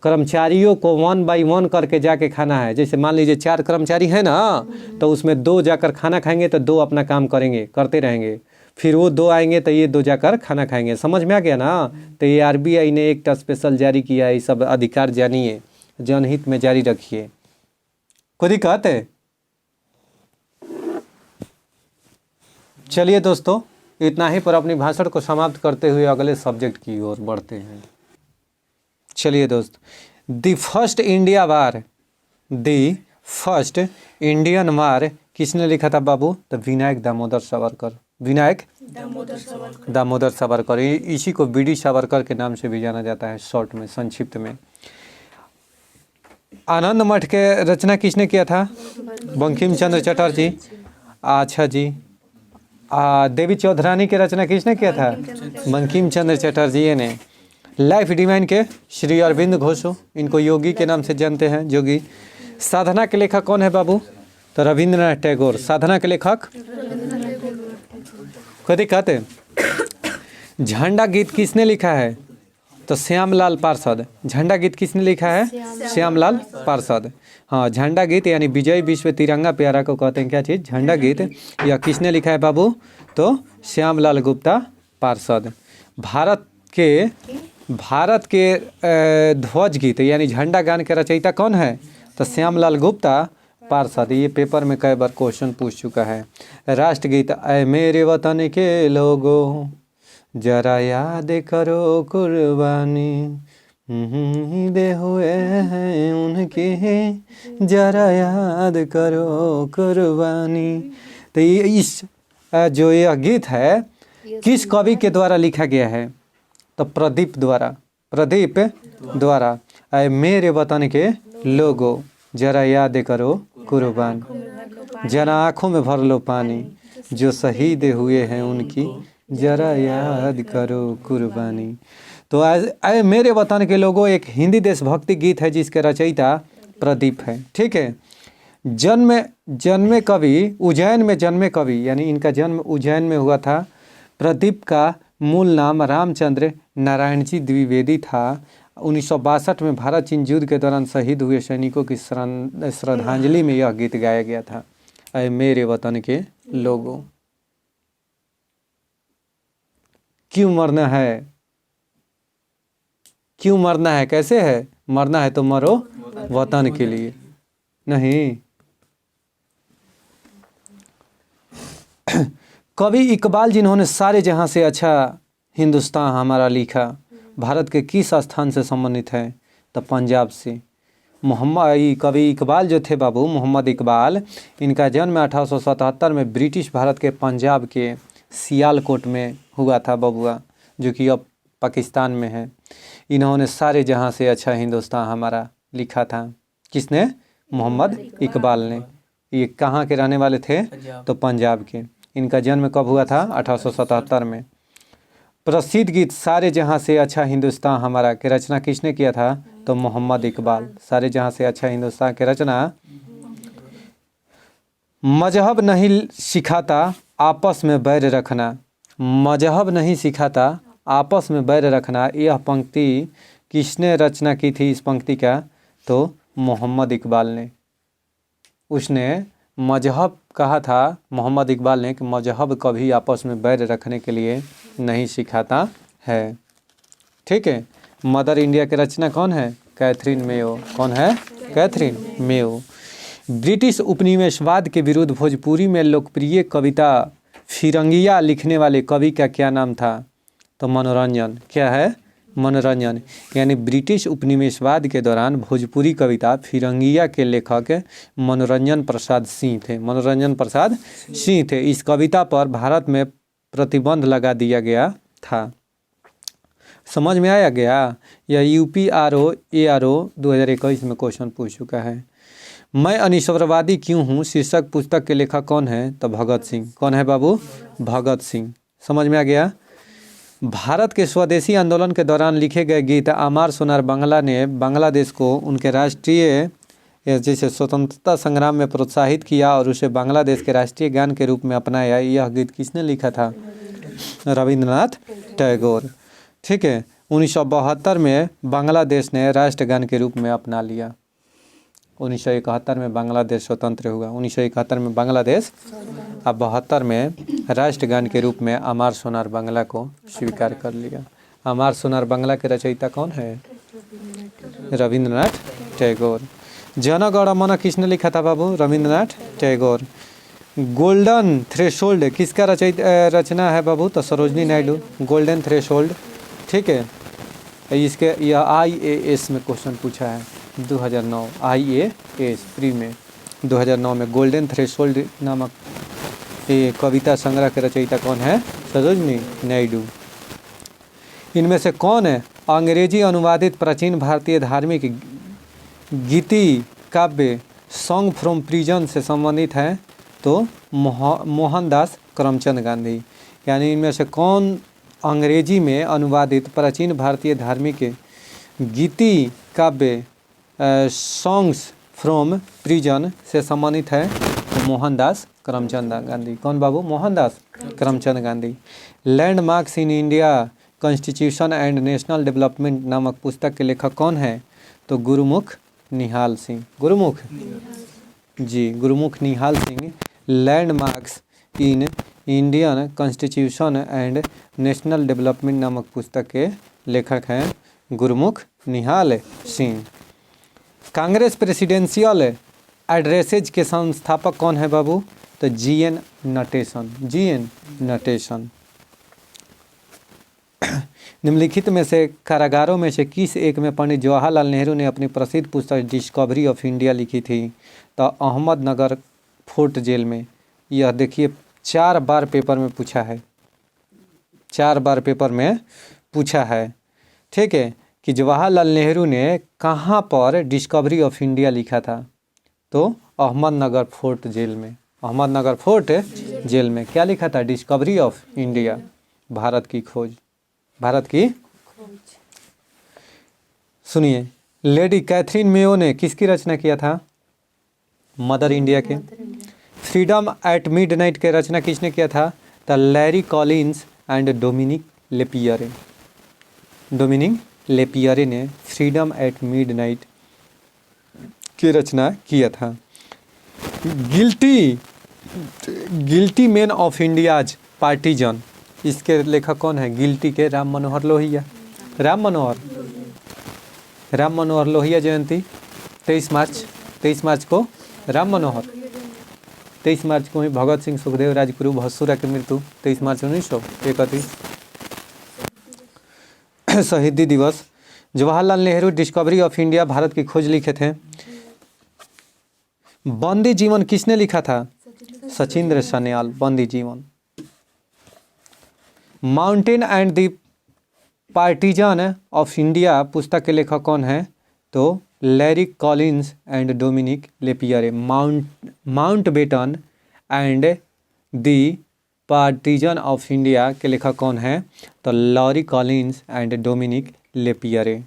कर्मचारियों को 1 बाई 1 करके जाके खाना है। जैसे मान लीजिए 4 कर्मचारी हैं ना, तो उसमें 2 जाकर खाना खाएंगे, तो 2 अपना काम करेंगे, करते रहेंगे। फिर वो 2 आएंगे तो ये 2 जाकर खाना खाएंगे। समझ में आ गया ना? तो ये आरबीआई ने एक स्पेशल जारी किया है। ये सब अधिकार जानिए, जनहित में जारी रखिए। कोई दिक्कत है? चलिए दोस्तों, इतना ही पर अपनी भाषण को समाप्त करते हुए अगले सब्जेक्ट की ओर बढ़ते हैं। चलिए दोस्त, the first India war, the first Indian वार किसने लिखा था बाबू? तो विनायक दामोदर सावरकर। विनायक दामोदर सावरकर। इसी को बीडी सावरकर के नाम से भी जाना जाता है, शॉर्ट में, संक्षिप्त में। आनंद मठ के रचना किसने किया था? बंकिम चंद्र चटर्जी। अच्छा जी। देवी चौधरानी की रचना किसने किया था? बंकिम चंद्र चटर्जी ने। लाइफ डिवाइन के श्री अरविंद घोषो, इनको योगी के नाम से जानते हैं, योगी। साधना के लेखक कौन है बाबू? तो रविंद्रनाथ टैगोर। साधना के लेखक कोई दिक्कत है? झंडा गीत किसने लिखा है? तो श्यामलाल पार्षद। झंडा गीत किसने लिखा है? श्यामलाल पार्षद। हाँ, झंडा गीत यानी विजय विश्व तिरंगा प्यारा को कहते हैं क्या चीज़? झंडा गीत। यह किसने लिखा है बाबू? तो श्यामलाल गुप्ता पार्षद। भारत के ध्वज गीत यानी झंडा गान के रचयिता कौन है? तो श्यामलाल गुप्ता पार्षद। ये पेपर में कई बार क्वेश्चन पूछ चुका है। राष्ट्रगीत, ऐ मेरे वतन के लोगों जरा याद करो कुर्बानी दे हुए हैं उनकी, जरा याद करो कुर्बानी। तो ये इस जो यह गीत है किस कवि के द्वारा लिखा गया है? तो प्रदीप द्वारा। ऐ मेरे वतन के लोगों जरा याद करो कुर्बान, जरा आँखों में भर लो पानी, जो शहीद हुए हैं उनकी जरा याद करो कुर्बानी। तो ऐ मेरे वतन के लोगों एक हिंदी देशभक्ति गीत है जिसके रचयिता प्रदीप है। ठीक है। जन्मे कवि, उज्जैन में जन्मे कवि, यानी इनका जन्म उज्जैन में हुआ था। प्रदीप का मूल नाम रामचंद्र नारायण जी द्विवेदी था। 1962 में भारत चीन युद्ध के दौरान शहीद हुए सैनिकों की श्रद्धांजलि में यह गीत गाया गया था। ऐ मेरे वतन के लोगों। क्यों मरना है? क्यों मरना है? कैसे है? मरना है तो मरो वतन के लिए, नहीं। कवि इकबाल जिन्होंने सारे जहां से अच्छा हिंदुस्तान हमारा लिखा, भारत के किस स्थान से संबंधित है? तो पंजाब से। कवि इकबाल जो थे बाबू, मोहम्मद इकबाल, इनका जन्म 1877 में ब्रिटिश भारत के पंजाब के सियालकोट में हुआ था बबुआ, जो कि अब पाकिस्तान में है। इन्होंने सारे जहां से अच्छा हिंदुस्तान हमारा लिखा था। किसने? मोहम्मद इकबाल ने। ये कहाँ के रहने वाले थे? तो पंजाब के। इनका जन्म कब हुआ था? 1877 में। प्रसिद्ध गीत सारे जहां से अच्छा हिंदुस्तान हमारा की रचना किसने किया था? तो मोहम्मद इकबाल। सारे जहां से अच्छा हिंदुस्तान की रचना। मजहब नहीं सिखाता आपस में बैर रखना, मजहब नहीं सिखाता आपस में बैर रखना, यह पंक्ति किसने रचना की थी इस पंक्ति का? तो मोहम्मद इकबाल ने। उसने मजहब कहा था मोहम्मद इकबाल ने कि मजहब कभी आपस में बैर रखने के लिए नहीं सिखाता है। ठीक है। मदर इंडिया की रचना कौन है? Catherine Mayo. कौन है? Catherine Mayo. ब्रिटिश उपनिवेशवाद के विरुद्ध भोजपुरी में लोकप्रिय कविता फिरंगिया लिखने वाले कवि का क्या नाम था? तो मनोरंजन। क्या है? मनोरंजन। यानी ब्रिटिश उपनिवेशवाद के दौरान भोजपुरी कविता फिरंगिया के लेखक मनोरंजन प्रसाद सिंह थे। मनोरंजन प्रसाद सिंह थे। इस कविता पर भारत में प्रतिबंध लगा दिया गया था। समझ में आया गया? यह UPRO ARO 2021 में क्वेश्चन पूछ चुका है। मैं अनिश्वरवादी क्यों हूँ शीर्षक पुस्तक के लेखक कौन है? तो भगत सिंह। कौन है बाबू? भगत सिंह। समझ में आ गया? भारत के स्वदेशी आंदोलन के दौरान लिखे गए गीत अमार सोनार बांग्ला ने बांग्लादेश को उनके राष्ट्रीय जैसे स्वतंत्रता संग्राम में प्रोत्साहित किया और उसे बांग्लादेश के राष्ट्रीय गान के रूप में अपनाया। यह गीत किसने लिखा था? रविंद्रनाथ टैगोर। ठीक है। 1972 में बांग्लादेश ने राष्ट्रगान के रूप में अपना लिया। 1971 में बांग्लादेश स्वतंत्र हुआ। 1971 में बांग्लादेश, अब 72 में राष्ट्रगान के रूप में अमार सोनार बांग्ला को स्वीकार कर लिया। अमार सोनार बांग्ला के रचयिता कौन है? रविंद्रनाथ टैगोर। जन गण मन किसने लिखा था बाबू? रविंद्रनाथ टैगोर। गोल्डन थ्रेशोल्ड किसका रचना है बाबू? तो सरोजनी नायडू। Golden threshold. ठीक है। इसके यह IAS में क्वेश्चन पूछा है 2009। IAS प्री में 2009 में गोल्डन थ्रेशोल्ड नामक ये कविता संग्रह के रचयिता कौन है? सरोजनी नायडू। इनमें से कौन है अंग्रेजी अनुवादित प्राचीन भारतीय धार्मिक गीति काव्य सॉन्ग फ्रॉम प्रिजन से संबंधित है? तो मोहनदास करमचंद गांधी। यानी इनमें से कौन अंग्रेजी में अनुवादित प्राचीन भारतीय धार्मिक गीति काव्य सॉन्ग्स फ्रॉम प्रिजन से संबंधित है? तो मोहनदास करमचंद गांधी। कौन बाबू? Mohandas Karamchand Gandhi. Landmarks in India constitution and national development नामक पुस्तक के लेखक कौन है? तो गुरुमुख Nihal Singh. Gurmukh ji, Gurmukh Nihal Singh landmarks in Indian constitution and national development नामक पुस्तक के लेखक हैं गुरुमुख निहाल सिंह। कांग्रेस प्रेसिडेंशियल एड्रेसेज के संस्थापक कौन है बाबू? तो GN नटेशन। GN नटेशन। निम्नलिखित में से कारागारों में से किस एक में पंडित जवाहरलाल नेहरू ने अपनी प्रसिद्ध पुस्तक डिस्कवरी ऑफ इंडिया लिखी थी? तो अहमदनगर फोर्ट जेल में। यह देखिए 4 बार पेपर में पूछा है। 4 बार पेपर में पूछा है। ठीक है, कि जवाहरलाल नेहरू ने कहाँ पर डिस्कवरी ऑफ इंडिया लिखा था? तो अहमदनगर फोर्ट जेल में। अहमदनगर फोर्ट जेल में क्या लिखा था? डिस्कवरी ऑफ इंडिया, भारत की खोज। भारत की सुनिए, लेडी कैथरीन मेयो ने किसकी रचना किया था? मदर इंडिया के। फ्रीडम एट मिडनाइट के रचना किसने किया था? The Larry Collins and Dominique Lapierre. Dominique Lapierre ने फ्रीडम एट मिडनाइट की रचना किया था। Guilty man of India's partition, इसके लेखक कौन है? गिल्टी के राम मनोहर लोहिया। राम मनोहर लोहिया जयंती 23 मार्च को राम मनोहर। 23 मार्च को ही भगत सिंह, सुखदेव, राजगुरु, भस्सुरा की मृत्यु 23 मार्च 1931। शहीदी दिवस। Jawaharlal Nehru discovery of India, Bharat की खोज लिखे थे। बंदी जीवन किसने लिखा था? Sachindra Sanyal. Bandi Jivan. Mountain and the partition of India पुस्तक के लेखक कौन है? तो Larry Collins and Dominique Lapierre. Mountbatten and the partition of India के लेखक कौन है? तो Larry Collins and Dominique Lapierre.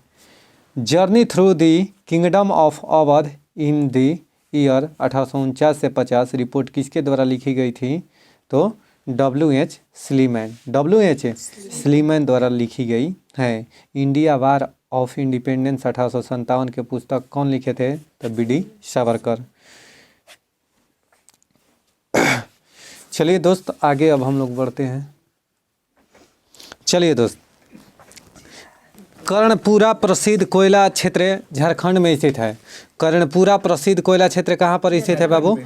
Journey through the kingdom of Awadh in the year 1849 से 50 रिपोर्ट किसके द्वारा लिखी गई थी? तो WH स्लीमैन। WH स्लीमैन द्वारा लिखी गई है। इंडिया वार ऑफ इंडिपेंडेंस 1857 के पुस्तक कौन लिखे थे? तो BD सावरकर। चलिए दोस्त, आगे अब हम लोग बढ़ते हैं। चलिए दोस्त, कर्णपुरा प्रसिद्ध कोयला क्षेत्र झारखंड में स्थित है। कर्णपुरा प्रसिद्ध कोयला क्षेत्र कहाँ पर स्थित है बाबू?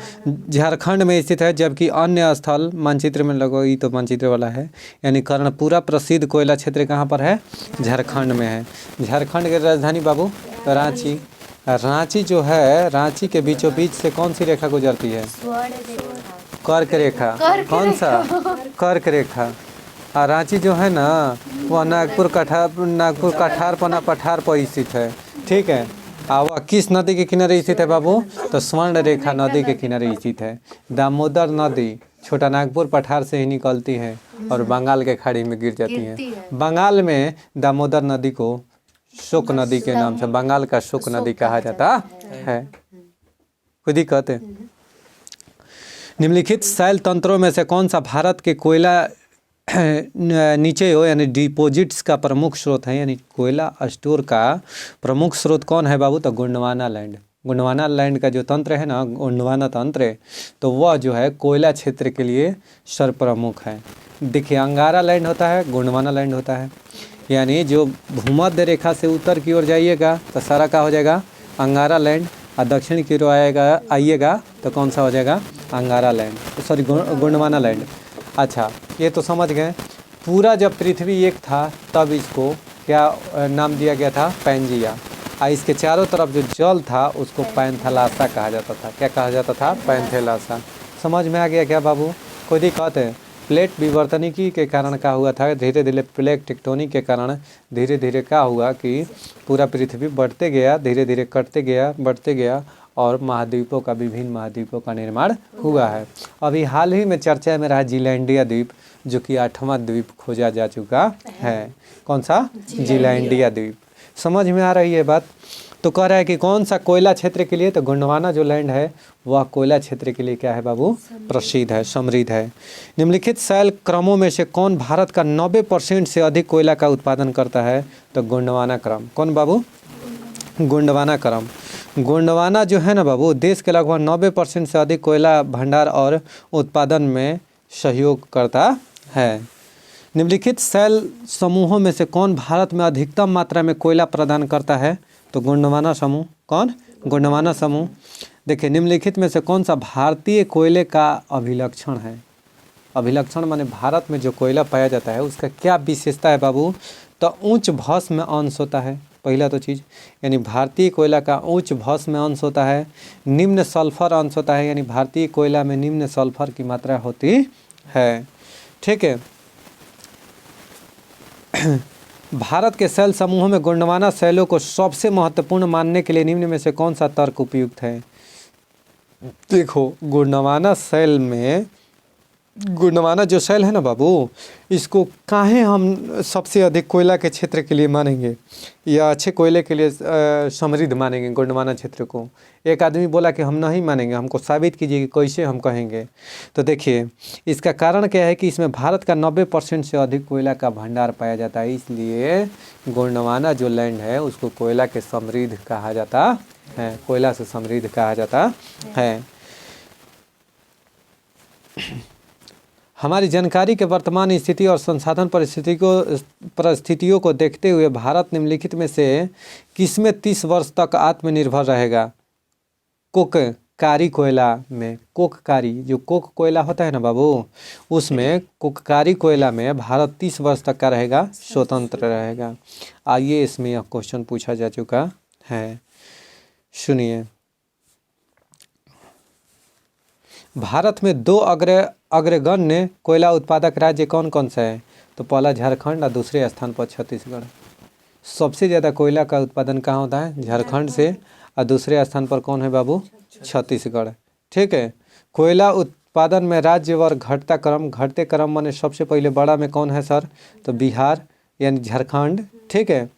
झारखंड में स्थित है, जबकि अन्य स्थल मानचित्र में लगो, ये तो मानचित्र वाला है, यानी कर्णपुरा प्रसिद्ध कोयला क्षेत्र कहाँ पर है? झारखंड में है। झारखंड की राजधानी बाबू रांची। रांची जो है, रांची के बीचों बीच से कौन सी रेखा गुजरती है? कर्क रेखा। कौन सा? कर्क रेखा। और रांची जो है ना, वह नागपुर कठारपना पठार पर स्थित है। ठीक है। और वह किस नदी के किनारे स्थित है बाबू? तो स्वर्ण रेखा नदी के किनारे स्थित है। दामोदर नदी छोटा नागपुर पठार से ही निकलती है और बंगाल के खाड़ी में गिर जाती है। बंगाल में दामोदर नदी को शोक नदी के नाम से, बंगाल का शोक नदी कहा जाता है। कोई दिक्कत है? निम्नलिखित शैल तंत्रों में से कौन सा भारत के कोयला नीचे हो यानी डिपॉजिट्स का प्रमुख स्रोत है? यानी कोयला स्टोर का प्रमुख स्रोत कौन है बाबू? तो गोंडवाना लैंड। गोंडवाना लैंड का जो तंत्र है ना, गोंडवाना तंत्र, तो वह जो है कोयला क्षेत्र के लिए सर्वप्रमुख है। देखिए, अंगारा लैंड होता है, गोंडवाना लैंड होता है। यानी जो भूमध्य रेखा से उत्तर की ओर जाइएगा तो सारा का हो जाएगा अंगारा लैंड, और दक्षिण की ओर आइएगा तो कौन सा हो जाएगा? अंगारा लैंड, सॉरी गोंडवाना लैंड। अच्छा, ये तो समझ गए। पूरा जब पृथ्वी एक था तब इसको क्या नाम दिया गया था? पैंजिया। और इसके चारों तरफ जो जल था उसको पैंथेलासा कहा जाता था। क्या कहा जाता था? पैंथेलासा। समझ में आ गया क्या बाबू? कोई दिक्कत है? प्लेट विवर्तनिकी के कारण क्या हुआ था? धीरे धीरे प्लेट टेक्टोनिक के कारण धीरे धीरे क्या हुआ कि पूरा पृथ्वी बढ़ते गया, धीरे धीरे कटते गया, बढ़ते गया, और महाद्वीपों का, विभिन्न महाद्वीपों का निर्माण हुआ है। अभी हाल ही में चर्चा में रहा जीलैंडिया द्वीप, जो कि 8वां द्वीप खोजा जा चुका है। कौन सा? जीलैंडिया द्वीप। समझ में आ रही है बात? तो कह रहा है कि कौन सा कोयला क्षेत्र के लिए? तो गोंडवाना जो लैंड है वह कोयला क्षेत्र के लिए क्या है बाबू? प्रसिद्ध है, समृद्ध है। निम्नलिखित शैल क्रमों में से कौन भारत का 90% से अधिक कोयला का उत्पादन करता है? तो गोंडवाना क्रम। कौन बाबू? गोंडवाना क्रम। गोंडवाना जो है ना बाबू, देश के लगभग 90% से अधिक कोयला भंडार और उत्पादन में सहयोग करता है। निम्नलिखित शैल समूहों में से कौन भारत में अधिकतम मात्रा में कोयला प्रदान करता है? तो गोंडवाना समूह। कौन? गोंडवाना समूह। देखिए, निम्नलिखित में से कौन सा भारतीय कोयले का अभिलक्षण है? अभिलक्षण माने भारत में जो कोयला पाया जाता है उसका क्या विशेषता है बाबू? तो उच्च भस्म अंश होता है, पहला तो चीज़, यानी भारतीय कोयला का उच्च भस्म अंश होता है। निम्न सल्फर अंश होता है, यानी भारतीय कोयला में निम्न सल्फर की मात्रा होती है। ठीक है। भारत के शैल समूहों में गोंडवाना शैलों को सबसे महत्वपूर्ण मानने के लिए निम्न में से कौन सा तर्क उपयुक्त है? देखो, गोंडवाना शैल में, गोंडवाना जो शैल है ना बाबू, इसको काहे हम सबसे अधिक कोयला के क्षेत्र के लिए मानेंगे या अच्छे कोयले के लिए समृद्ध मानेंगे गोंडवाना क्षेत्र को? एक आदमी बोला कि हम नहीं मानेंगे, हमको साबित कीजिए कि कैसे हम कहेंगे। तो देखिए, इसका कारण क्या है कि इसमें भारत का 90% से अधिक कोयला का भंडार पाया जाता है, इसलिए गोंडवाना जो लैंड है उसको कोयला के समृद्ध कहा जाता है, कोयला से समृद्ध कहा जाता है। हमारी जानकारी के वर्तमान स्थिति और संसाधन परिस्थितियों को देखते हुए भारत निम्नलिखित में से किसमें 30 वर्ष तक आत्मनिर्भर रहेगा? कोककारी कोयला में, कोककारी जो कोक कोयला होता है ना बाबू, उसमें कोककारी कोयला में भारत 30 वर्ष तक का रहेगा, स्वतंत्र रहेगा। आइए, इसमें यह क्वेश्चन पूछा जा चुका है, सुनिए। भारत में 2 अग्रगण्य कोयला उत्पादक राज्य कौन कौन सा है? तो पहला झारखंड और दूसरे स्थान पर छत्तीसगढ़। सबसे ज़्यादा कोयला का उत्पादन कहाँ होता है? झारखंड से, और दूसरे स्थान पर कौन है बाबू? छत्तीसगढ़। ठीक है। कोयला उत्पादन में राज्यवार घटते क्रम माने सबसे पहले बड़ा में कौन है सर? तो बिहार यानी झारखंड। ठीक है।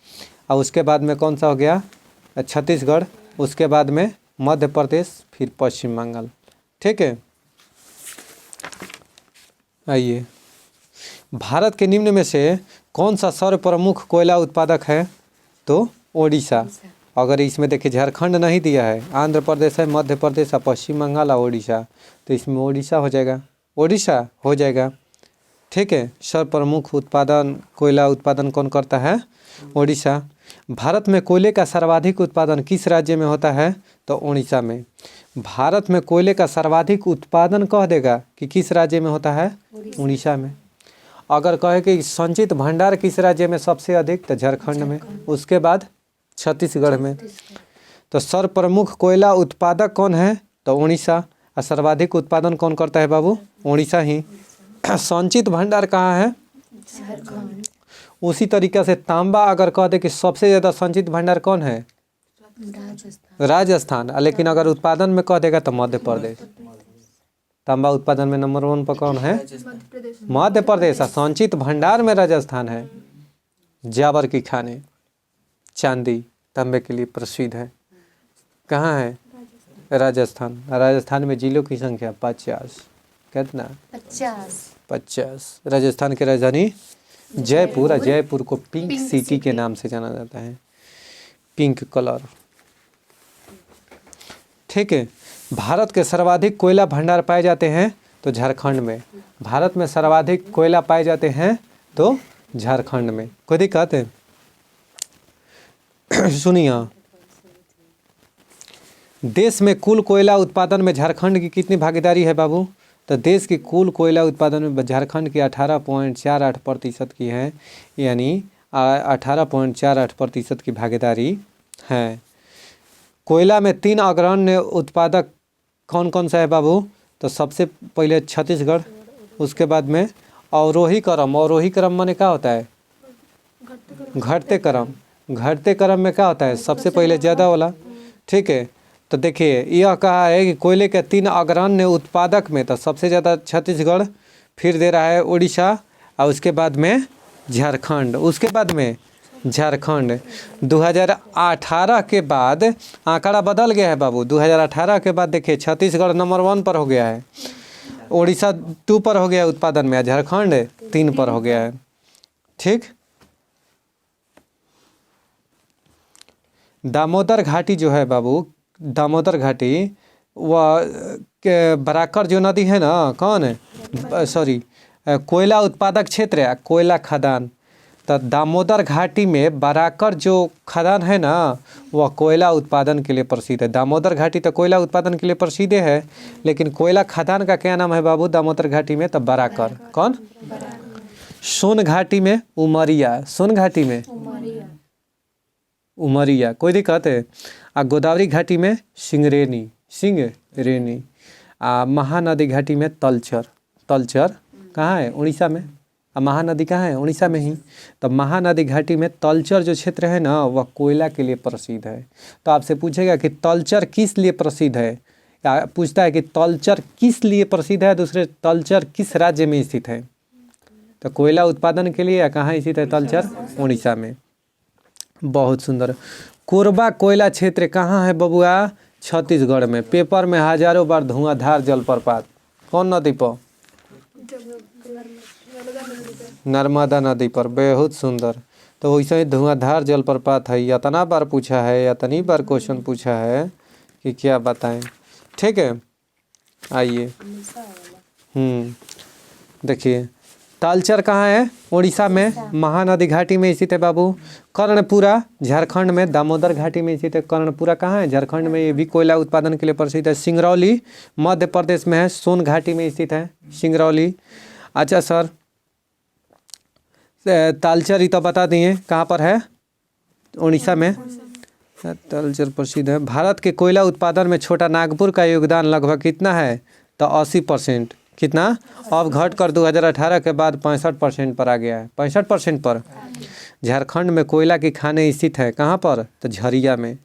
और उसके बाद में कौन सा हो गया? छत्तीसगढ़। उसके बाद में मध्य प्रदेश, फिर पश्चिम बंगाल। ठीक है। आइए, भारत के निम्न में से कौन सा सर्वप्रमुख कोयला उत्पादक है? तो ओडिशा। अगर इसमें देखिए झारखंड नहीं दिया है, आंध्र प्रदेश है, मध्य प्रदेश और पश्चिम बंगाल और ओडिशा, तो इसमें ओडिशा हो जाएगा, ओडिशा हो जाएगा। ठीक है। सर्वप्रमुख उत्पादन कोयला उत्पादन कौन करता है? ओडिशा। भारत में कोयले का सर्वाधिक उत्पादन किस राज्य में होता है? तो उड़ीसा में। भारत में कोयले का सर्वाधिक उत्पादन कह देगा कि किस राज्य में होता है? उड़ीसा में। अगर कहे कि संचित भंडार किस राज्य में सबसे अधिक? तो झारखंड में। उसके बाद छत्तीसगढ़ में। तो सर्वप्रमुख कोयला उत्पादक कौन है? तो उड़ीसा। और सर्वाधिक उत्पादन कौन करता है बाबू? उड़ीसा ही। संचित भंडार कहाँ है? झारखंड। उसी तरीके से तांबा अगर कह दे कि सबसे ज़्यादा संचित भंडार कौन है? राजस्थान। राजस्थान। लेकिन अगर उत्पादन में कह देगा तो मध्य प्रदेश। तांबा उत्पादन में नंबर 1 पर कौन है? मध्य प्रदेश। और संचित भंडार में राजस्थान है। जावर की खाने, चांदी तांबे के लिए प्रसिद्ध है। कहाँ है? राजस्थान। राजस्थान में जिलों की संख्या 50। कितना? 50। राजस्थान की राजधानी जयपुर। और जयपुर को पिंक सिटी के नाम से जाना जाता है, पिंक कलर। ठीक है। भारत के सर्वाधिक कोयला भंडार पाए जाते हैं तो झारखंड में। भारत में सर्वाधिक कोयला पाए जाते हैं तो झारखंड में। कोई दिक्कत है? सुनिए, देश में कुल कोयला उत्पादन में झारखंड की कितनी भागीदारी है बाबू? तो देश की कुल कोयला उत्पादन में झारखंड की 18.48% की है, यानी 18.48% की भागीदारी है। कोयला में 3 अग्रणी उत्पादक कौन कौन सा है बाबू? तो सबसे पहले छत्तीसगढ़, उसके बाद में अवरोही क्रम। अवरोही क्रम माने क्या होता है? घटते क्रम। घटते क्रम में क्या होता है? सबसे पहले ज़्यादा वाला। ठीक है। तो देखिए यह कहा है कि कोयले के 3 अग्रणी उत्पादक में तो सबसे ज़्यादा छत्तीसगढ़, फिर दे रहा है उड़ीसा, और उसके बाद में झारखंड। उसके बाद में झारखंड। 2018 के बाद आंकड़ा बदल गया है बाबू। 2018 के बाद देखिए छत्तीसगढ़ नंबर 1 पर हो गया है, उड़ीसा 2 पर हो गया है उत्पादन में, झारखंड 3 पर हो गया है। ठीक। दामोदर घाटी जो है बाबू, दामोदर घाटी वह बराकर जो नदी है ना, कौन है? सॉरी, कोयला उत्पादक क्षेत्र है, कोयला खदान। तो दामोदर घाटी में बराकर जो खदान है ना, वह कोयला उत्पादन के लिए प्रसिद्ध है। दामोदर घाटी तो कोयला उत्पादन के लिए प्रसिद्ध है, लेकिन कोयला खदान का क्या नाम है बाबू दामोदर घाटी में? तो बराकर। कौन? सोन घाटी में उमरिया। सोन घाटी में उमरिया। कोई दिक्कत है? गोदावरी घाटी में सिंगरेनी। सिंगरेनी। महानदी घाटी में तलचर। तलचर कहाँ है? उड़ीसा में। महानदी कहाँ है? उड़ीसा में ही। तो महानदी घाटी में तलचर जो क्षेत्र है ना, वह कोयला के लिए प्रसिद्ध है। तो आपसे पूछेगा कि तलचर किस लिए प्रसिद्ध है? पूछता है कि तलचर किस लिए प्रसिद्ध है, दूसरे तलचर किस राज्य में स्थित है? तो कोयला उत्पादन के लिए कहाँ स्थित है तलचर? उड़ीसा में। बहुत सुंदर। कोरबा कोयला क्षेत्र कहाँ है बबुआ? छत्तीसगढ़ में। पेपर में हजारों बार धुआंधार जलप्रपात। कौन नदी पर? नर्मदा नदी पर। बहुत सुंदर। तो वैसे ही धुआंधार जलप्रपात है। इतना बार पूछा है, इतनी बार क्वेश्चन पूछा है कि क्या बताएं। ठीक है, आइए। देखिए तालचर कहाँ है? उड़ीसा में। महानदी घाटी में स्थित है बाबू। कर्णपुरा झारखंड में। दामोदर घाटी में स्थित है। कर्णपुरा कहाँ है? झारखंड में। ये भी कोयला उत्पादन के लिए प्रसिद्ध है। सिंगरौली मध्य प्रदेश में है। सोन घाटी में स्थित है सिंगरौली। अच्छा सर, तालचर ही तो बता दिए कहाँ पर है? उड़ीसा में। तालचर प्रसिद्ध है। भारत के कोयला उत्पादन में छोटा नागपुर का योगदान लगभग कितना है? तो 80%। कितना? अब घट कर 2018 के बाद 65% पर आ गया है। 65% पर। झारखंड में कोयला की खानें स्थित है कहाँ पर? तो झरिया में।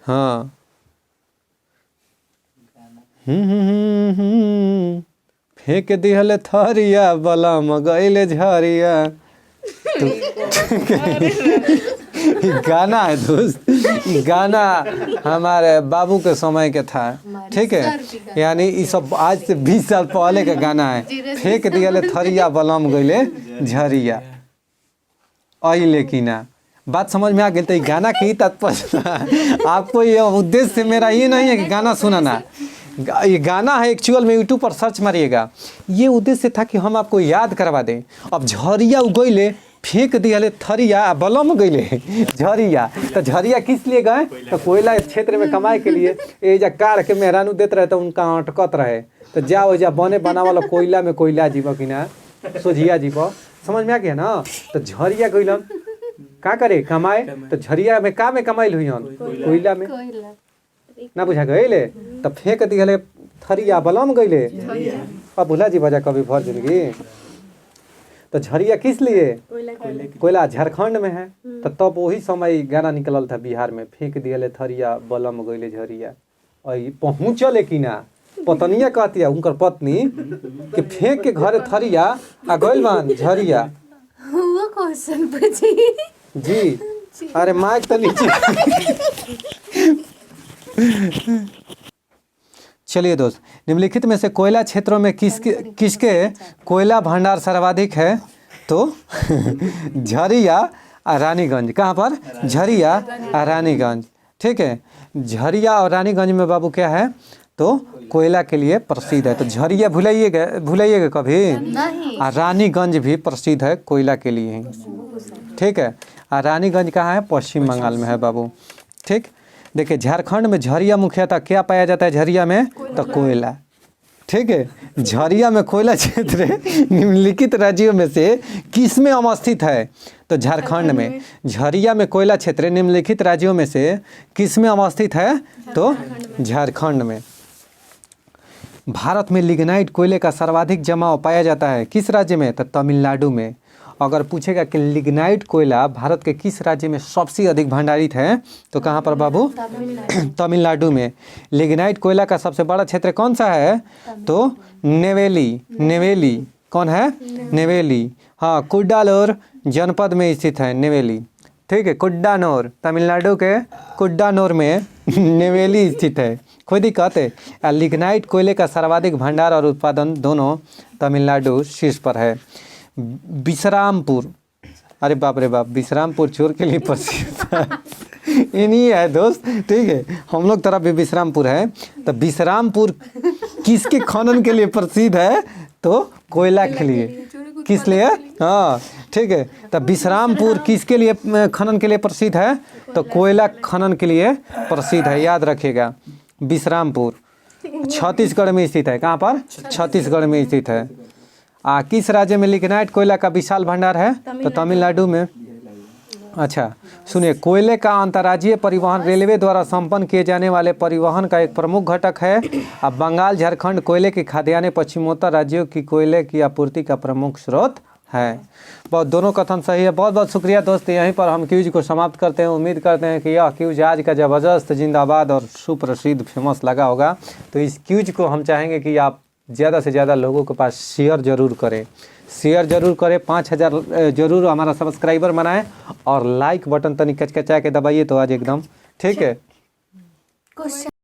हाँ। फेंक दिहल थरिया बलम गइले झरिया। गाना है दोस्त, गाना हमारे बाबू के समय के था। ठीक है, यानी ये सब आज से 20 साल पहले का गाना है। फेंक दिया थरिया बलम गइले झरिया। आई लेकिन बात समझ में आ गई। तो गाना की तात्पर्य आपको ये उद्देश्य मेरा ये नहीं है कि गाना सुनाना। ये गाना है एक्चुअल में, यूट्यूब पर सर्च मारिएगा। ये उद्देश्य था कि हम आपको याद करवा दें। अब झरिया उगइले फेंक दिया थरिया बलम गईले झरिया। तो झरिया किस लिए गए? तो कोयला क्षेत्र में कमाए के लिए। ये जा कार के मेहरानू देते रहे तो उनका अटकत रहे, तो जाओ जा बने बना वाला कोयला में कोयला जीव कि ना सोझिया जीव, समझ में आ गया ना। तो झरिया गईलन का करे? कमाए। तो झरिया में का में कमाइल हुई कोयला में ना बुझा गए। तो फेंक दिया थरिया बलम गईले। अब भूला जी बजा कभी भर जिंदगी। तो झरिया किस लिए? कोयला झारखंड में है। तो तब वही समय गाना निकलल था बिहार में, फेंक दिया थरिया बलम गईले झरिया। और पहुँचल कि ना पत्निया कहती है उनकर पत्नी कि फेंक के घरे थरिया आ गइल बान झरिया। वो क्वेश्चन पूछी जी अरे माइक तो नीचे। चलिए दोस्त, निम्नलिखित में से कोयला क्षेत्रों में किसके कोयला भंडार सर्वाधिक है? तो झरिया और रानीगंज। कहाँ पर? झरिया और रानीगंज। ठीक है, झरिया और रानीगंज में बाबू क्या है? तो कोयला के लिए प्रसिद्ध है। तो झरिया भूलाइएगा कभी नहीं। और रानीगंज भी प्रसिद्ध है कोयला के लिए। ठीक है, और रानीगंज कहाँ है? पश्चिम बंगाल में है बाबू। ठीक, देखिए झारखंड में झरिया मुख्यतः क्या पाया जाता है? झरिया में तो कोयला। ठीक है, झरिया में कोयला क्षेत्र निम्नलिखित राज्यों में से किस में अवस्थित है? तो झारखंड में। झरिया में कोयला क्षेत्र निम्नलिखित राज्यों में से किस में अवस्थित है? तो झारखंड में। भारत में लिग्नाइट कोयले का सर्वाधिक जमाव पाया जाता है किस राज्य में? तो तमिलनाडु में। अगर पूछेगा कि लिग्नाइट कोयला भारत के किस राज्य में सबसे अधिक भंडारित है? तो कहाँ पर बाबू? तमिलनाडु में। लिग्नाइट कोयला का सबसे बड़ा क्षेत्र कौन सा है? तो नेवेली। कौन है? नेवेली। हाँ, कुड्डालोर जनपद में स्थित है नेवेली। ठीक है, कुड्डानोर, तमिलनाडु के कुड्डानोर में नेवेली स्थित है। कोई दिक्कत है? लिग्नाइट कोयले का सर्वाधिक भंडार और उत्पादन दोनों तमिलनाडु शीर्ष पर है। विश्रामपुर, अरे बाप रे बाप, विश्रामपुर चोर के लिए प्रसिद्ध है। इन्हीं है दोस्त। ठीक है, हम लोग तरफ भी विश्रामपुर है। तो विश्रामपुर किसके खनन के लिए प्रसिद्ध है? तो कोयला के लिए। किस लिए? हाँ ठीक है, तो विश्रामपुर किसके लिए खनन के लिए प्रसिद्ध है? तो कोयला खनन के लिए प्रसिद्ध है, याद रखिएगा। विश्रामपुर छत्तीसगढ़ में स्थित है। कहाँ पर? छत्तीसगढ़ में स्थित है। किस राज्य में लिग्नाइट कोयला का विशाल भंडार है? तो तमिलनाडु में। अच्छा सुनिए, कोयले का अंतर्राज्यीय परिवहन रेलवे द्वारा संपन्न किए जाने वाले परिवहन का एक प्रमुख घटक है। अब बंगाल झारखंड कोयले की खाद्यान्य पश्चिमोत्तर राज्यों की कोयले की आपूर्ति का प्रमुख स्रोत है। बहुत दोनों कथन सही है। बहुत बहुत शुक्रिया दोस्त। यहीं पर हम क्यूज को समाप्त करते हैं। उम्मीद करते हैं कि यह क्यूज आज का ज़बरदस्त जिंदाबाद और सुप्रसिद्ध फेमस लगा होगा। तो इस क्यूज को हम चाहेंगे कि आप ज़्यादा से ज़्यादा लोगों के पास शेयर ज़रूर करें। 5000 जरूर हमारा सब्सक्राइबर बनाएं और लाइक बटन तनिक कचकचा के दबाइए तो आज एकदम ठीक है।